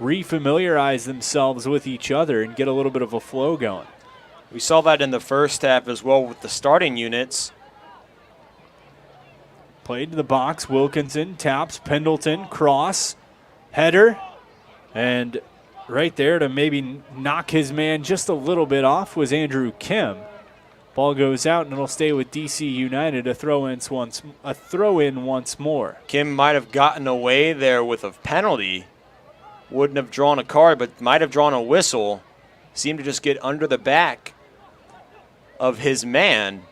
Refamiliarize themselves with each other and get a little bit of a flow going. We saw that in the first half as well with the starting units. Played to the box. Wilkinson taps. Pendleton cross. Header. And right there to maybe knock his man just a little bit off was Andrew Kim. Ball goes out and it'll stay with DC United. A throw in once more. Kim might have gotten away there with a penalty. Wouldn't have drawn a card, but might have drawn a whistle. Seemed to just get under the back of his man.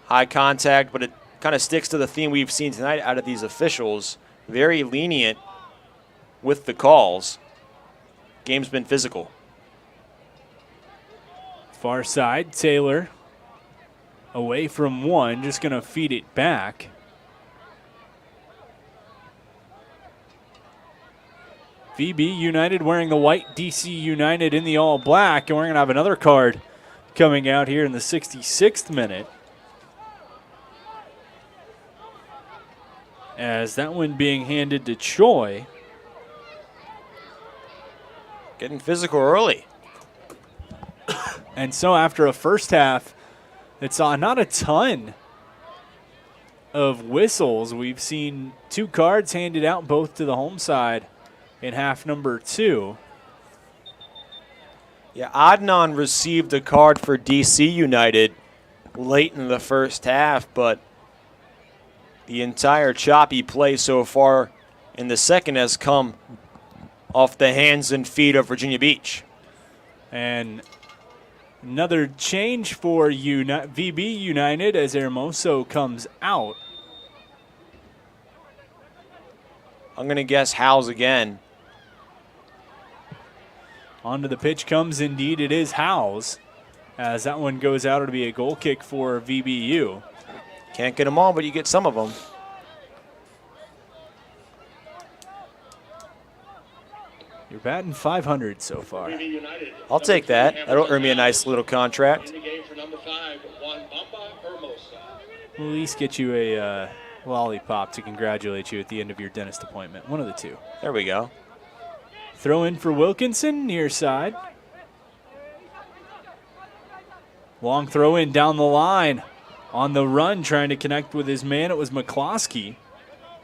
High contact, but it kind of sticks to the theme we've seen tonight out of these officials. Very lenient with the calls. Game's been physical. Far side, Taylor away from one, just going to feed it back. VB United wearing the white, DC United in the all black, and we're going to have another card coming out here in the 66th minute. As that one being handed to Choi. Getting physical early. And so after a first half that saw not a ton of whistles, we've seen 2 cards handed out, both to the home side in half number 2. Yeah, Adnan received a card for DC United late in the first half, but the entire choppy play so far in the second has come off the hands and feet of Virginia Beach. And another change for VB United as Hermoso comes out. I'm going to guess Howes again. Onto the pitch comes indeed. It is Howes. As that one goes out, it'll be a goal kick for VBU. Can't get them all, but you get some of them. You're batting .500 so far. I'll take that. That'll earn me a nice little contract. We'll at least get you a lollipop to congratulate you at the end of your dentist appointment. One of the two. There we go. Throw in for Wilkinson, near side. Long throw in down the line. On the run, trying to connect with his man. It was McCloskey.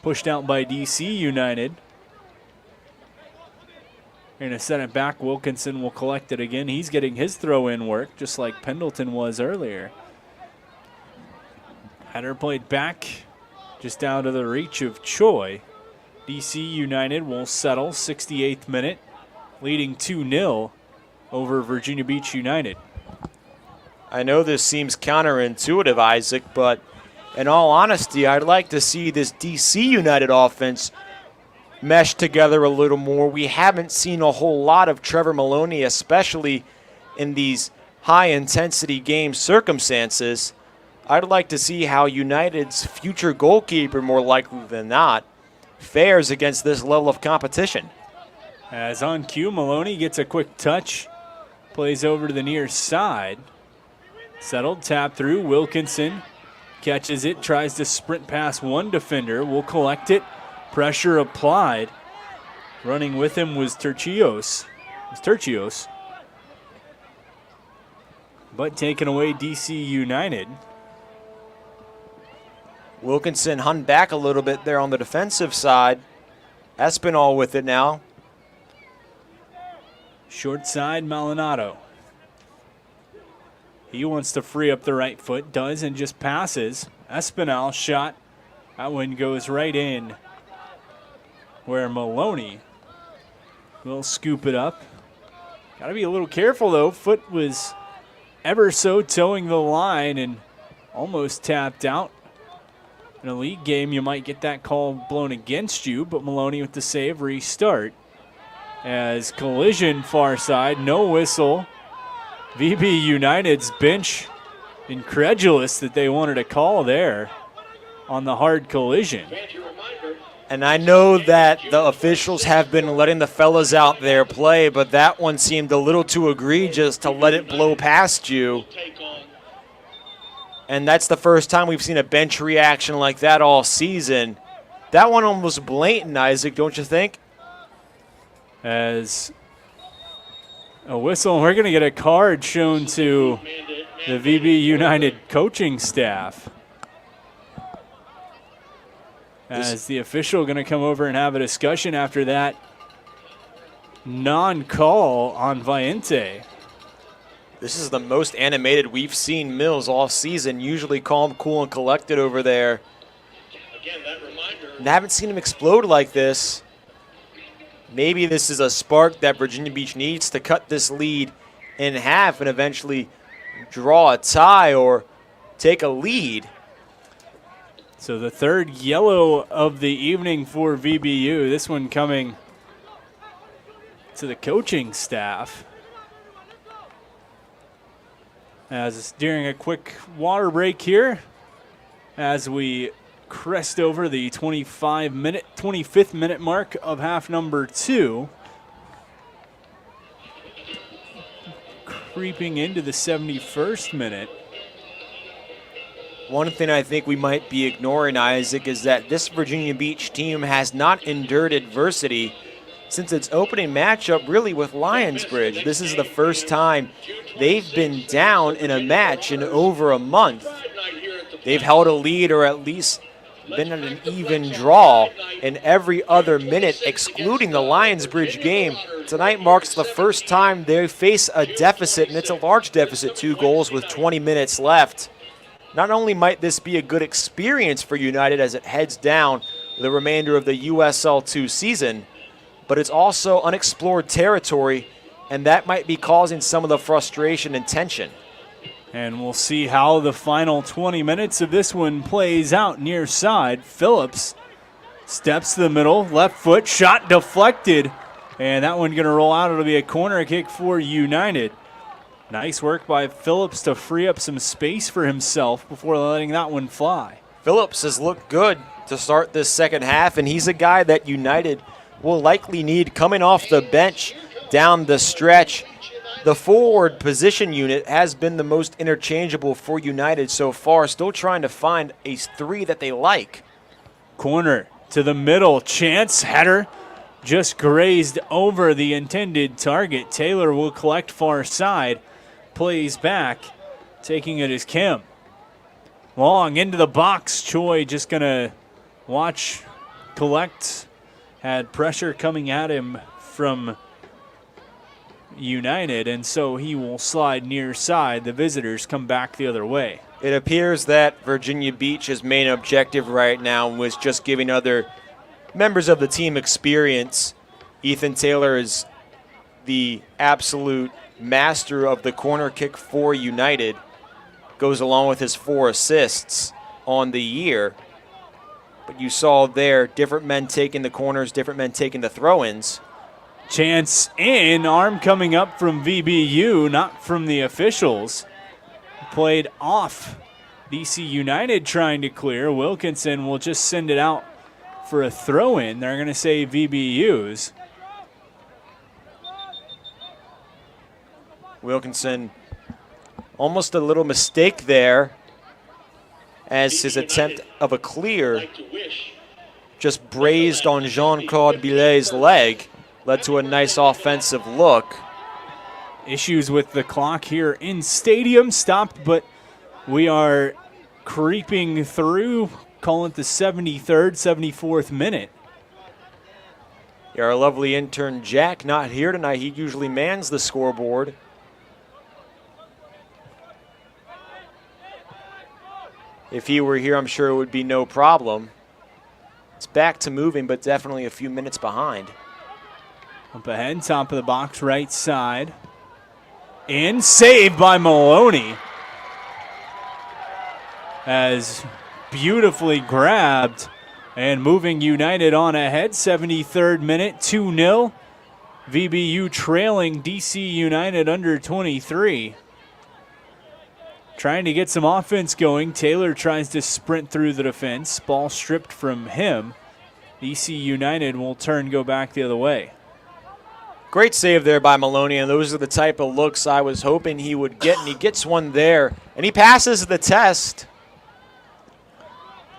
Pushed out by DC United. They're going to set it back. Wilkinson will collect it again. He's getting his throw-in work, just like Pendleton was earlier. Header played back, just out of the reach of Choi. DC United will settle 68th minute, leading 2-0 over Virginia Beach United. I know this seems counterintuitive, Isaac, but in all honesty, I'd like to see this DC United offense mesh together a little more. We haven't seen a whole lot of Trevor Maloney, especially in these high-intensity game circumstances. I'd like to see how United's future goalkeeper, more likely than not, fares against this level of competition. As on cue, Maloney gets a quick touch, plays over to the near side. Settled, tap through, Wilkinson catches it, tries to sprint past one defender, will collect it, pressure applied. Running with him was Tercios. But taken away DC United. Wilkinson hung back a little bit there on the defensive side. Espinal with it now. Short side, Maldonado. He wants to free up the right foot, does, and just passes. Espinal shot. That one goes right in, where Maloney will scoop it up. Got to be a little careful, though. Foot was ever so towing the line and almost tapped out. In a league game, you might get that call blown against you, but Maloney with the save, restart. As collision far side, no whistle. VB United's bench incredulous that they wanted a call there on the hard collision. And I know that the officials have been letting the fellas out there play, but that one seemed a little too egregious to let it blow past you. And that's the first time we've seen a bench reaction like that all season. That one almost blatant, Isaac, don't you think? As a whistle, we're going to get a card shown to the VB United coaching staff. As the official going to come over and have a discussion after that non-call on Valiente. This is the most animated we've seen Mills all season. Usually calm, cool, and collected over there. And haven't seen him explode like this. Maybe this is a spark that Virginia Beach needs to cut this lead in half and eventually draw a tie or take a lead. So the third yellow of the evening for VBU. This one coming to the coaching staff. As during a quick water break here, as we crest over the 25th minute mark of half number 2. Creeping into the 71st minute. One thing I think we might be ignoring, Isaac, is that this Virginia Beach team has not endured adversity since its opening matchup really with Lionsbridge. This is the first time they've been down in a match in over a month. They've held a lead or at least been at an even draw in every other minute, excluding the Lionsbridge game. Tonight marks the first time they face a deficit, and it's a large deficit, 2 goals with 20 minutes left. Not only might this be a good experience for United as it heads down the remainder of the USL 2 season, but it's also unexplored territory, and that might be causing some of the frustration and tension. And we'll see how the final 20 minutes of this one plays out near side. Phillips steps to the middle, left foot, shot deflected, and that one going to roll out. It'll be a corner kick for United. Nice work by Phillips to free up some space for himself before letting that one fly. Phillips has looked good to start this second half, and he's a guy that United will likely need coming off the bench down the stretch. The forward position unit has been the most interchangeable for United so far, still trying to find a 3 that they like. Corner to the middle, chance, header, just grazed over the intended target. Taylor will collect far side, plays back, taking it as Kim. Long into the box, Choi just gonna watch, collect, had pressure coming at him from United, and so he will slide near side. The visitors come back the other way. It appears that Virginia Beach's main objective right now was just giving other members of the team experience, Ethan Taylor is the absolute master of the corner kick for United. Goes along with his 4 assists on the year. But you saw there, different men taking the corners, different men taking the throw-ins. Chance in, arm coming up from VBU, not from the officials. Played off. DC United trying to clear. Wilkinson will just send it out for a throw-in. They're going to say VBU's. Wilkinson, almost a little mistake there as his attempt of a clear just grazed on Jean-Claude Billet's leg. Led to a nice offensive look. Issues with the clock here in stadium. Stopped, but we are creeping through. Call it the 73rd, 74th minute. Our lovely intern Jack not here tonight. He usually mans the scoreboard. If he were here, I'm sure it would be no problem. It's back to moving, but definitely a few minutes behind. Up ahead, top of the box, right side. In, saved by Maloney. As beautifully grabbed and moving United on ahead. 73rd minute, 2-0. VBU trailing DC United under 23. Trying to get some offense going. Taylor tries to sprint through the defense. Ball stripped from him. DC United will go back the other way. Great save there by Maloney, and those are the type of looks I was hoping he would get, and he gets one there, and he passes the test.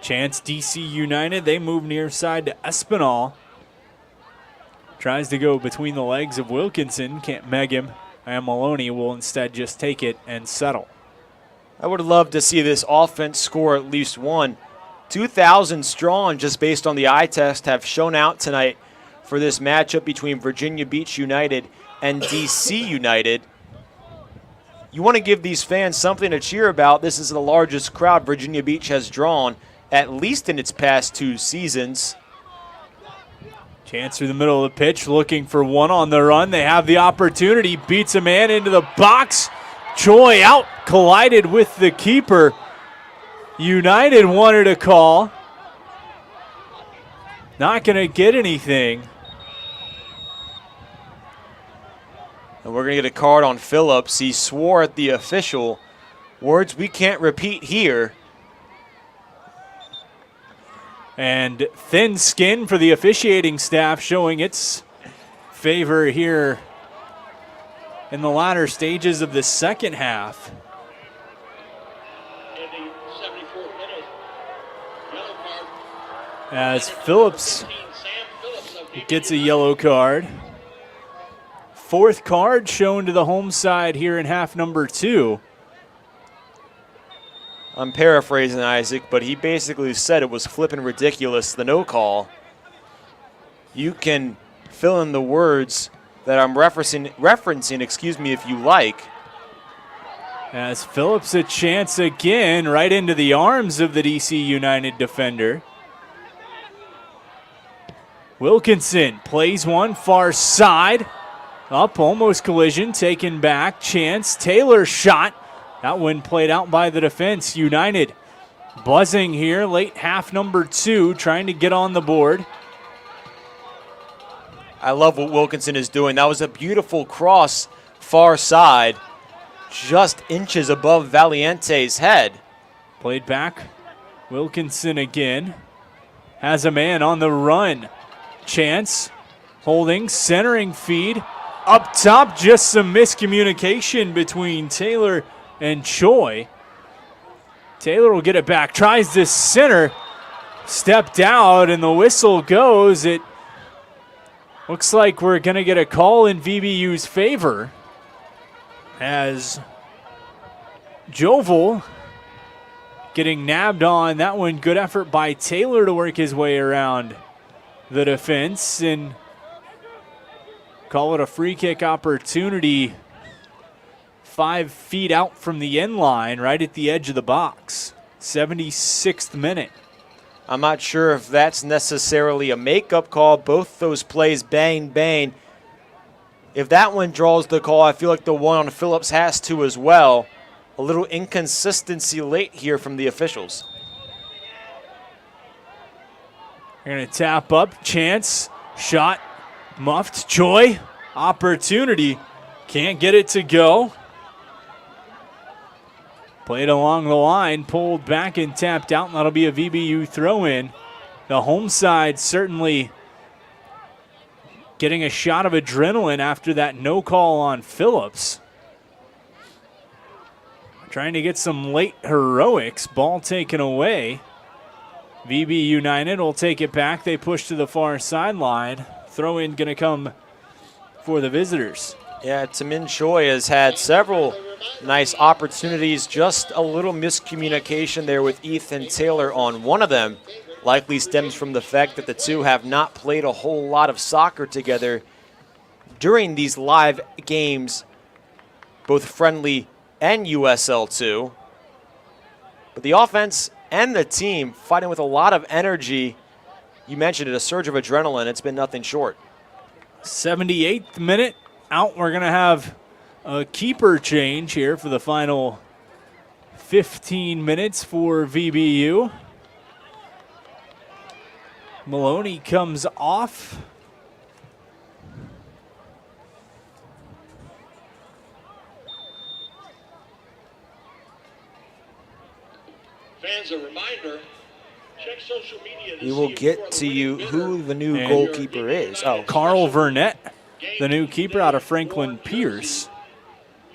Chance DC United, they move near side to Espinal. Tries to go between the legs of Wilkinson, can't meg him, and Maloney will instead just take it and settle. I would love to see this offense score at least one. 2,000 strong, just based on the eye test, have shown out tonight for this matchup between Virginia Beach United and DC United. You want to give these fans something to cheer about. This is the largest crowd Virginia Beach has drawn, at least in its past 2 seasons. Chance through the middle of the pitch, looking for one on the run. They have the opportunity, beats a man into the box. Choi out, collided with the keeper. United wanted a call. Not going to get anything. And we're going to get a card on Phillips. He swore at the official. Words we can't repeat here. And thin skin for the officiating staff, showing its favor here in the latter stages of the second half. In the 74th minute, yellow card. As Phillips gets a yellow card. 4th card shown to the home side here in half number 2. I'm paraphrasing Isaac, but he basically said it was flippin' ridiculous, the no call. You can fill in the words that I'm referencing, if you like. As Phillips a chance again, right into the arms of the DC United defender. Wilkinson plays one far side. Up, almost collision, taken back. Chance, Taylor shot. That one played out by the defense. United buzzing here, late half number 2, trying to get on the board. I love what Wilkinson is doing. That was a beautiful cross far side, just inches above Valiente's head. Played back. Wilkinson again. Has a man on the run. Chance holding, centering feed. Up top, just some miscommunication between Taylor and Choi. Taylor will get it back. Tries to center. Stepped out, and the whistle goes. It looks like we're going to get a call in VBU's favor as Jovel getting nabbed on that one. Good effort by Taylor to work his way around the defense and call it a free kick opportunity 5 feet out from the end line, right at the edge of the box. 76th minute. I'm not sure if that's necessarily a makeup call. Both those plays, bang, bang. If that one draws the call, I feel like the one on Phillips has to as well. A little inconsistency late here from the officials. They're going to tap up. Chance. Shot. Muffed. Choi. Opportunity. Can't get it to go. Played along the line. Pulled back and tapped out. And that'll be a VBU throw-in. The home side certainly getting a shot of adrenaline after that no call on Phillips. Trying to get some late heroics. Ball taken away. VB United will take it back. They push to the far sideline. Throw in going to come for the visitors. Yeah, Tamin Choi has had several nice opportunities. Just a little miscommunication there with Ethan Taylor on one of them. Likely stems from the fact that the two have not played a whole lot of soccer together during these live games, both friendly and USL 2. But the offense and the team fighting with a lot of energy. You mentioned it, a surge of adrenaline. It's been nothing short. 78th minute out. We're going to have a keeper change here for the final 15 minutes for VBU. Maloney comes off. Fans, a reminder, check social media. We will get to you who the new goalkeeper is. Oh, Carl Vernett, the new keeper out of Franklin Pierce.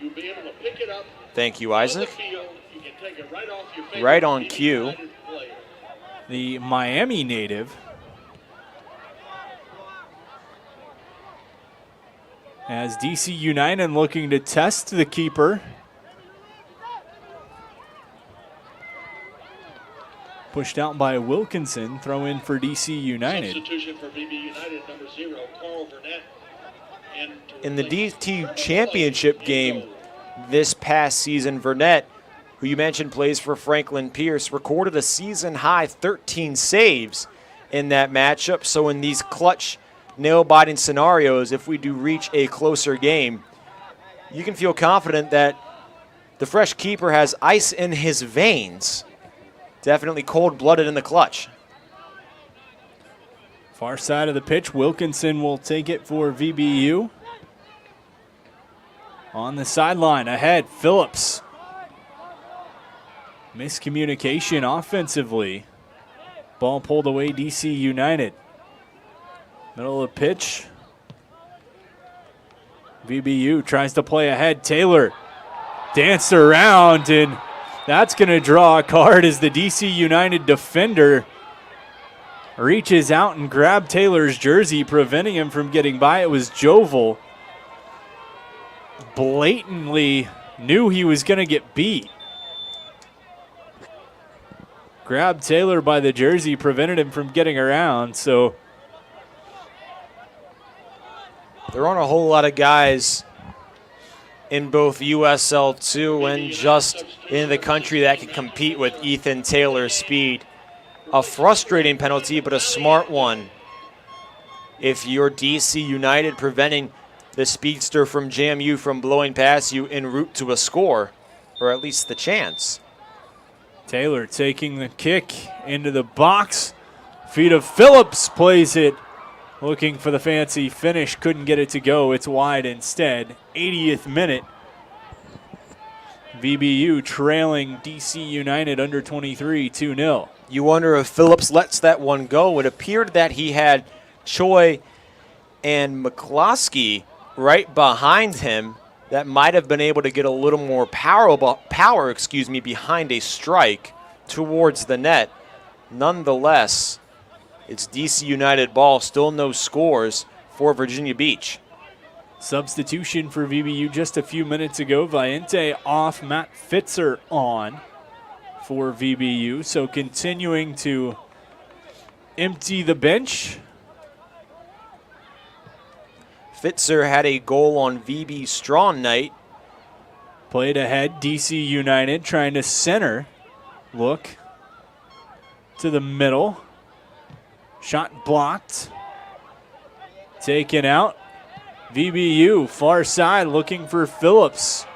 You'll be able to pick it up. Thank you, Isaac. You can take it right off your favorite Right on cue. player. The Miami native. As DC United looking to test the keeper. Pushed out by Wilkinson. Throw in for DC United. Substitution for VB United, number 0, Carl Burnett. In the DT championship game this past season, Vernett, who you mentioned plays for Franklin Pierce, recorded a season-high 13 saves in that matchup. So in these clutch, nail-biting scenarios, if we do reach a closer game, you can feel confident that the fresh keeper has ice in his veins. Definitely cold-blooded in the clutch. Far side of the pitch, Wilkinson will take it for VBU. On the sideline, ahead, Phillips. Miscommunication offensively. Ball pulled away, DC United. Middle of the pitch. VBU tries to play ahead. Taylor danced around, and that's going to draw a card as the DC United defender reaches out and grabbed Taylor's jersey, preventing him from getting by. It was Jovel. Blatantly knew he was going to get beat. Grabbed Taylor by the jersey, prevented him from getting around. So there aren't a whole lot of guys in both USL 2 and just in the country that can compete with Ethan Taylor's speed. A frustrating penalty, but a smart one. If you're DC United, preventing the speedster from JMU from blowing past you en route to a score, or at least the chance. Taylor taking the kick into the box. Feet of Phillips plays it. Looking for the fancy finish, couldn't get it to go. It's wide instead. 80th minute. VBU trailing DC United under 23, 2-0. You wonder if Phillips lets that one go. It appeared that he had Choi and McCloskey right behind him. That might have been able to get a little more power behind a strike towards the net. Nonetheless, it's DC United ball, still no scores for Virginia Beach. Substitution for VBU just a few minutes ago. Viente off, Matt Fitzer on for VBU. So continuing to empty the bench. Fitzer had a goal on VB Strong night. Played ahead, DC United trying to center. Look. to the middle. Shot blocked. Taken out. VBU far side looking for Phillips.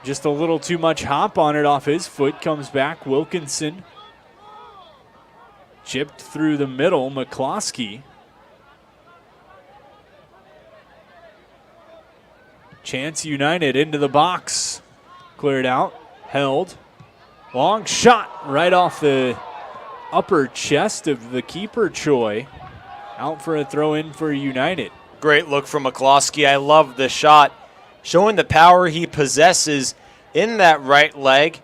Just a little too much hop on it off his foot. Comes back Wilkinson. Chipped through the middle. McCloskey. Chance United into the box. Cleared out. Held. Long shot right off the upper chest of the keeper, Choi. Out for a throw in for United. Great look from McCloskey. I love the shot. Showing the power he possesses in that right leg.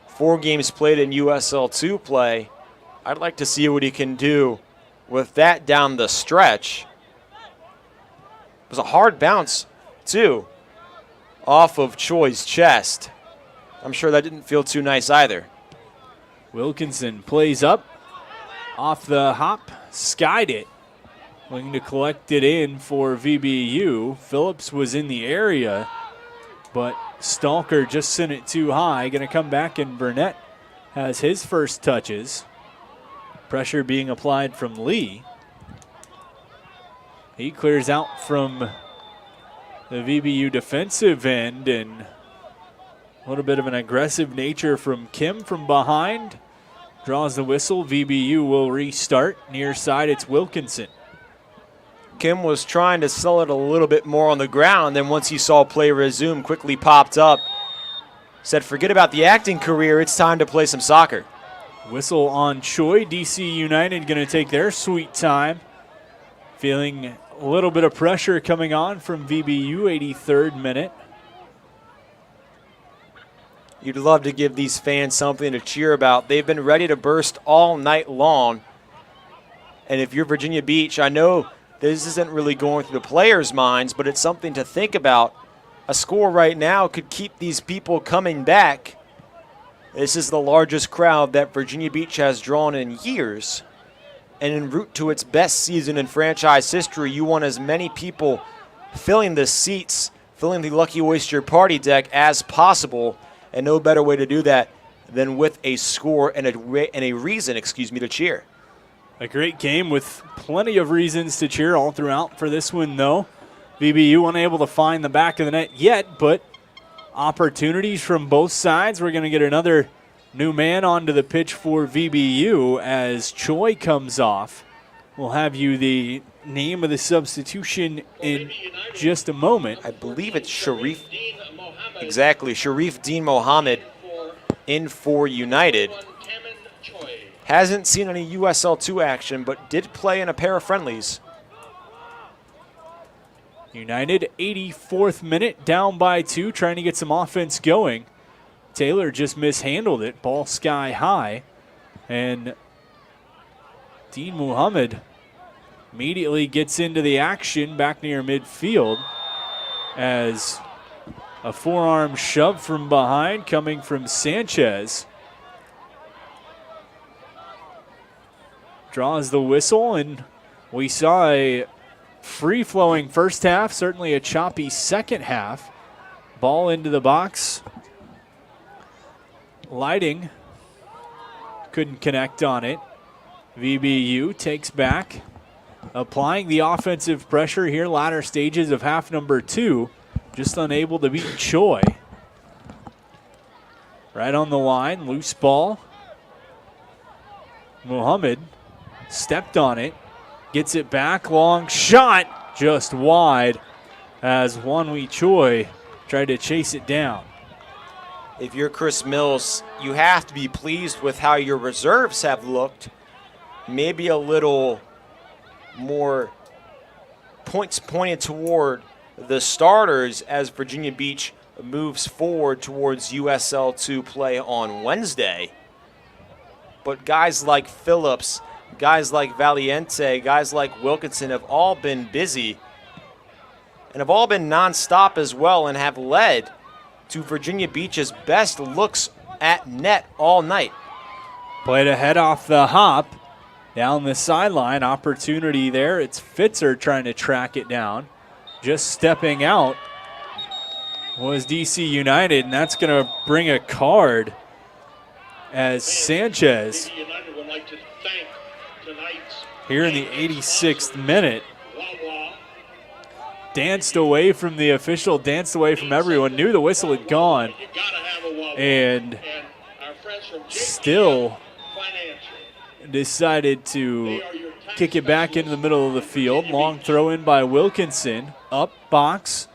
4 games played in USL 2 play. I'd like to see what he can do with that down the stretch. It was a hard bounce, too, off of Choi's chest. I'm sure that didn't feel too nice either. Wilkinson plays up. Off the hop, skied it. Looking to collect it in for VBU. Phillips was in the area, but Stalker just sent it too high. Going to come back, and Burnett has his first touches. Pressure being applied from Lee. He clears out from the VBU defensive end, and a little bit of an aggressive nature from Kim from behind. Draws the whistle. VBU will restart. Near side, it's Wilkinson. Kim was trying to sell it a little bit more on the ground, then once he saw play resume, quickly popped up. Said, forget about the acting career, it's time to play some soccer. Whistle on Choi. DC United going to take their sweet time. Feeling a little bit of pressure coming on from VBU, 83rd minute. You'd love to give these fans something to cheer about. They've been ready to burst all night long. And if you're Virginia Beach, I know this isn't really going through the players' minds, but it's something to think about. A score right now could keep these people coming back. This is the largest crowd that Virginia Beach has drawn in years. And en route to its best season in franchise history, you want as many people filling the seats, filling the Lucky Oyster party deck as possible. And no better way to do that than with a score and a reason, to cheer. A great game with plenty of reasons to cheer all throughout for this one, though. VBU unable to find the back of the net yet, but opportunities from both sides. We're going to get another new man onto the pitch for VBU as Choi comes off. We'll have you the name of the substitution in just a moment. I believe it's Sharif. Exactly, Sharif Dean Mohammed in for United. Hasn't seen any USL 2 action, but did play in a pair of friendlies. United, 84th minute, down by 2, trying to get some offense going. Taylor just mishandled it, ball sky high. And Dean Muhammad immediately gets into the action back near midfield as a forearm shove from behind coming from Sanchez. Draws the whistle, and we saw a free-flowing first half, certainly a choppy second half. Ball into the box. Lighting couldn't connect on it. VBU takes back, applying the offensive pressure here, latter stages of half number 2. Just unable to beat Choi. Right on the line, loose ball. Muhammad stepped on it, gets it back, long shot, just wide as Wanwi Choi tried to chase it down. If you're Chris Mills, you have to be pleased with how your reserves have looked. Maybe a little more points pointed toward the starters as Virginia Beach moves forward towards USL 2 play on Wednesday. But guys like Phillips, guys like Valiente, guys like Wilkinson have all been busy and have all been nonstop as well and have led to Virginia Beach's best looks at net all night. Played ahead off the hop. Down the sideline, opportunity there. It's Fitzer trying to track it down. Just stepping out was DC United, and that's going to bring a card as Sanchez, United would like to thank tonight's here in the 86th minute, danced away from the official, danced away from everyone, knew the whistle had gone, and still decided to kick it back into the middle of the field. Long throw in by Wilkinson, up box,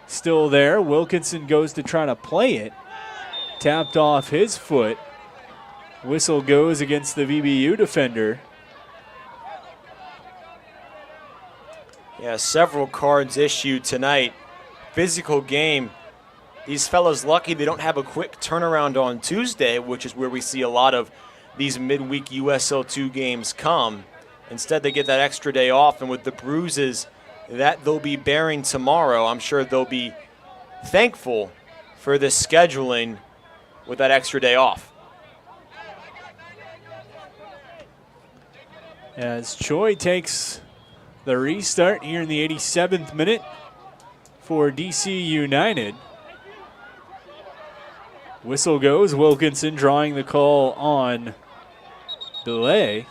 still there. Wilkinson goes to try to play it, tapped off his foot. Whistle goes against the VBU defender. Yeah, several cards issued tonight. Physical game. These fellas lucky they don't have a quick turnaround on Tuesday, which is where we see a lot of these midweek USL 2 games come. Instead, they get that extra day off, and with the bruises that they'll be bearing tomorrow, I'm sure they'll be thankful for this scheduling with that extra day off. As Choi takes the restart here in the 87th minute for DC United. Whistle goes. Wilkinson drawing the call on delay.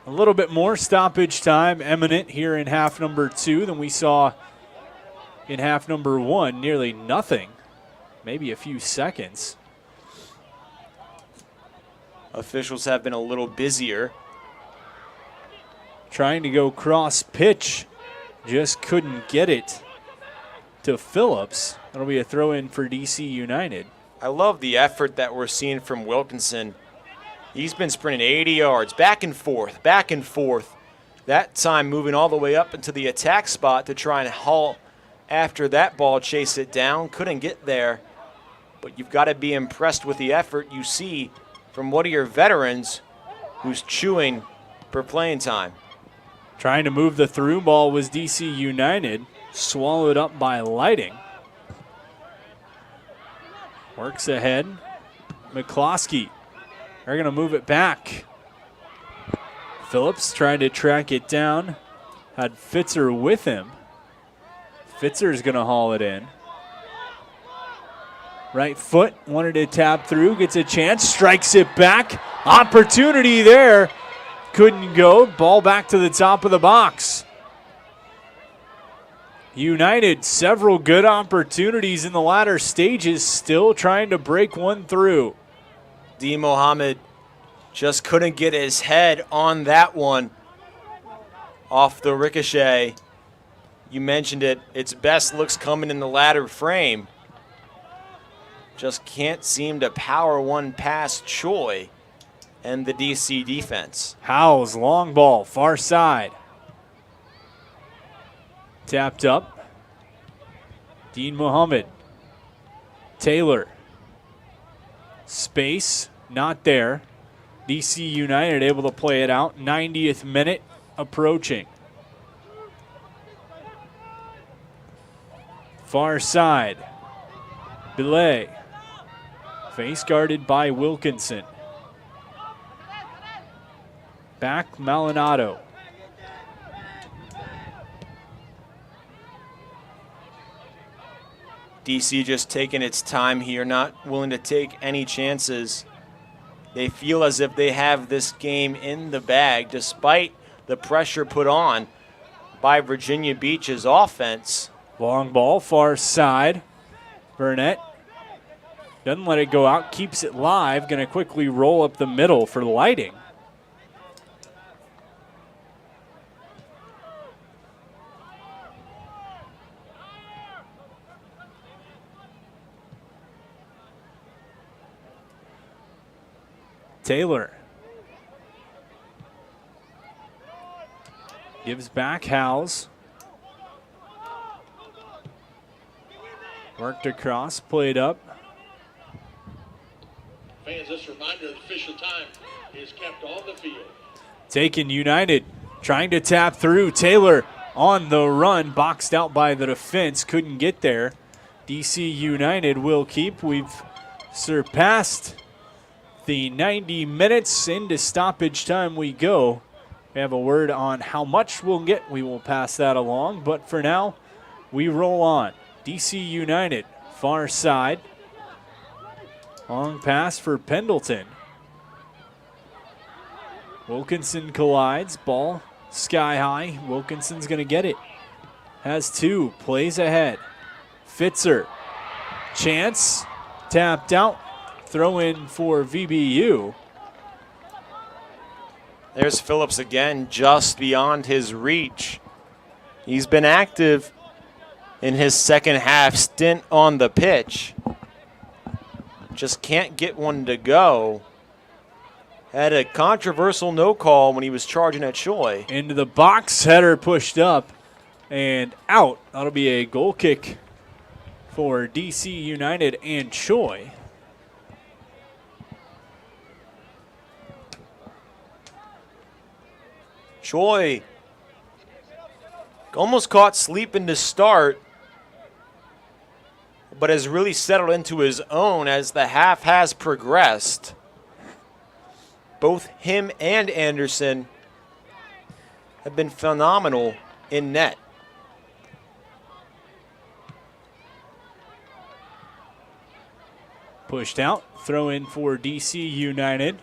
A little bit more stoppage time imminent here in half number 2 than we saw in half number 1. Nearly nothing, maybe a few seconds. Officials have been a little busier. Trying to go cross pitch, just couldn't get it to Phillips. That'll be a throw in for DC United. I love the effort that we're seeing from Wilkinson. He's been sprinting 80 yards, back and forth, back and forth. That time moving all the way up into the attack spot to try and haul after that ball, chase it down. Couldn't get there, but you've got to be impressed with the effort you see from one of your veterans who's chewing for playing time. Trying to move the through ball was DC United, swallowed up by Lighting. Works ahead. McCloskey. They're going to move it back. Phillips trying to track it down. Had Fitzer with him. Fitzer's going to haul it in. Right foot, wanted to tap through, gets a chance, strikes it back. Opportunity there. Couldn't go. Ball back to the top of the box. United, several good opportunities in the latter stages, still trying to break one through. D. Mohammed just couldn't get his head on that one off the ricochet. You mentioned it. Its best looks coming in the latter frame. Just can't seem to power one past Choi and the DC defense. Howes, long ball, far side. Tapped up. Dean Mohammed. Taylor. Space, not there. DC United able to play it out. 90th minute approaching. Far side. Belay. Face guarded by Wilkinson. Back Maldonado. DC just taking its time here, not willing to take any chances. They feel as if they have this game in the bag despite the pressure put on by Virginia Beach's offense. Long ball, far side. Burnett doesn't let it go out, keeps it live. Going to quickly roll up the middle for Lighting. Taylor gives back Howes. Worked across, played up. Fans, this reminder of official time is kept on the field. Taken United, trying to tap through. Taylor on the run, boxed out by the defense, couldn't get there. DC United will keep. We've surpassed the 90 minutes. Into stoppage time we go. We have a word on how much we'll get. We will pass that along, but for now, we roll on. DC United, far side. Long pass for Pendleton. Wilkinson collides, ball sky high. Wilkinson's going to get it. Has two, plays ahead. Fitzer, chance, tapped out. Throw in for VBU. There's Phillips again, just beyond his reach. He's been active in his second half stint on the pitch. Just can't get one to go. Had a controversial no call when he was charging at Choi. Into the box, header pushed up and out. That'll be a goal kick for DC United and Choi. Choi almost caught sleeping to start, but has really settled into his own as the half has progressed. Both him and Anderson have been phenomenal in net. Pushed out, throw in for DC United.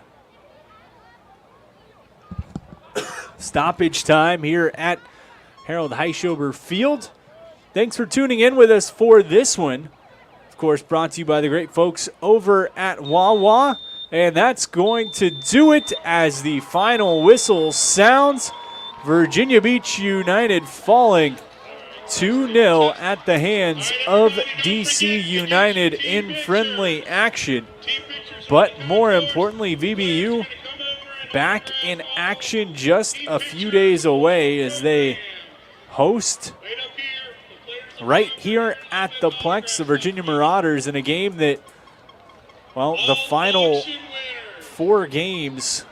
Stoppage time here at Harold Heischober Field. Thanks for tuning in with us for this one. Of course, brought to you by the great folks over at Wawa. And that's going to do it as the final whistle sounds. Virginia Beach United falling 2-0 at the hands of DC United in friendly action. But more importantly, VBU back in action just a few days away as they host right here at the Plex the Virginia Marauders in a game that, well, the final 5 games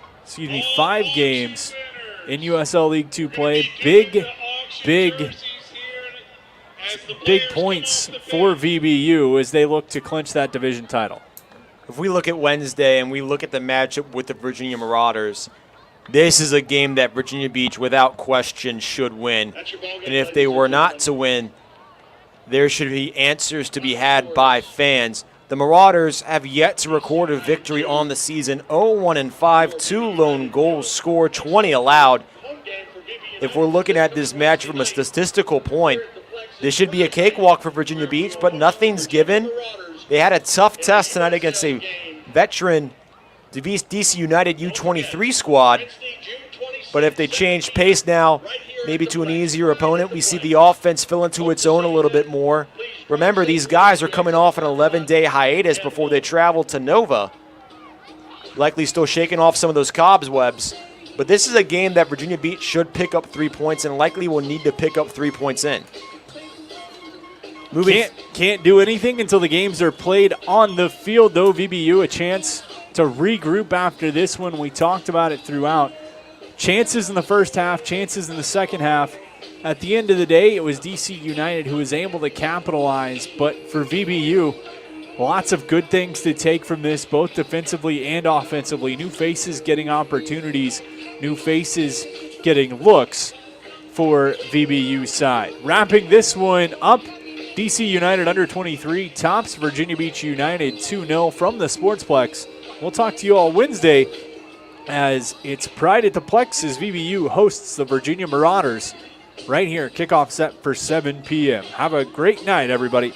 in USL League 2 play. Big points for VBU as they look to clinch that division title. If we look at Wednesday and we look at the matchup with the Virginia Marauders, this is a game that Virginia Beach, without question, should win. And if they were not to win, there should be answers to be had by fans. The Marauders have yet to record a victory on the season. 0-1-5, 2 lone goals scored, 20 allowed. If we're looking at this match from a statistical point, this should be a cakewalk for Virginia Beach, but nothing's given. They had a tough test tonight against a veteran DC United U23 squad. But if they change pace now, maybe to an easier opponent, we see the offense fill into its own a little bit more. Remember, these guys are coming off an 11-day hiatus before they travel to Nova. Likely still shaking off some of those cobwebs. But this is a game that Virginia Beach should pick up 3 points and likely will need to pick up 3 points in. Can't do anything until the games are played on the field, though. VBU a chance to regroup after this one. We talked about it throughout. Chances in the first half, chances in the second half. At the end of the day, it was DC United who was able to capitalize. But for VBU, lots of good things to take from this, both defensively and offensively. New faces getting opportunities, new faces getting looks for VBU side. Wrapping this one up, DC United under 23 tops Virginia Beach United 2-0 from the Sportsplex. We'll talk to you all Wednesday as it's Pride at the Plex as VBU hosts the Virginia Marauders right here. Kickoff set for 7 p.m. Have a great night, everybody.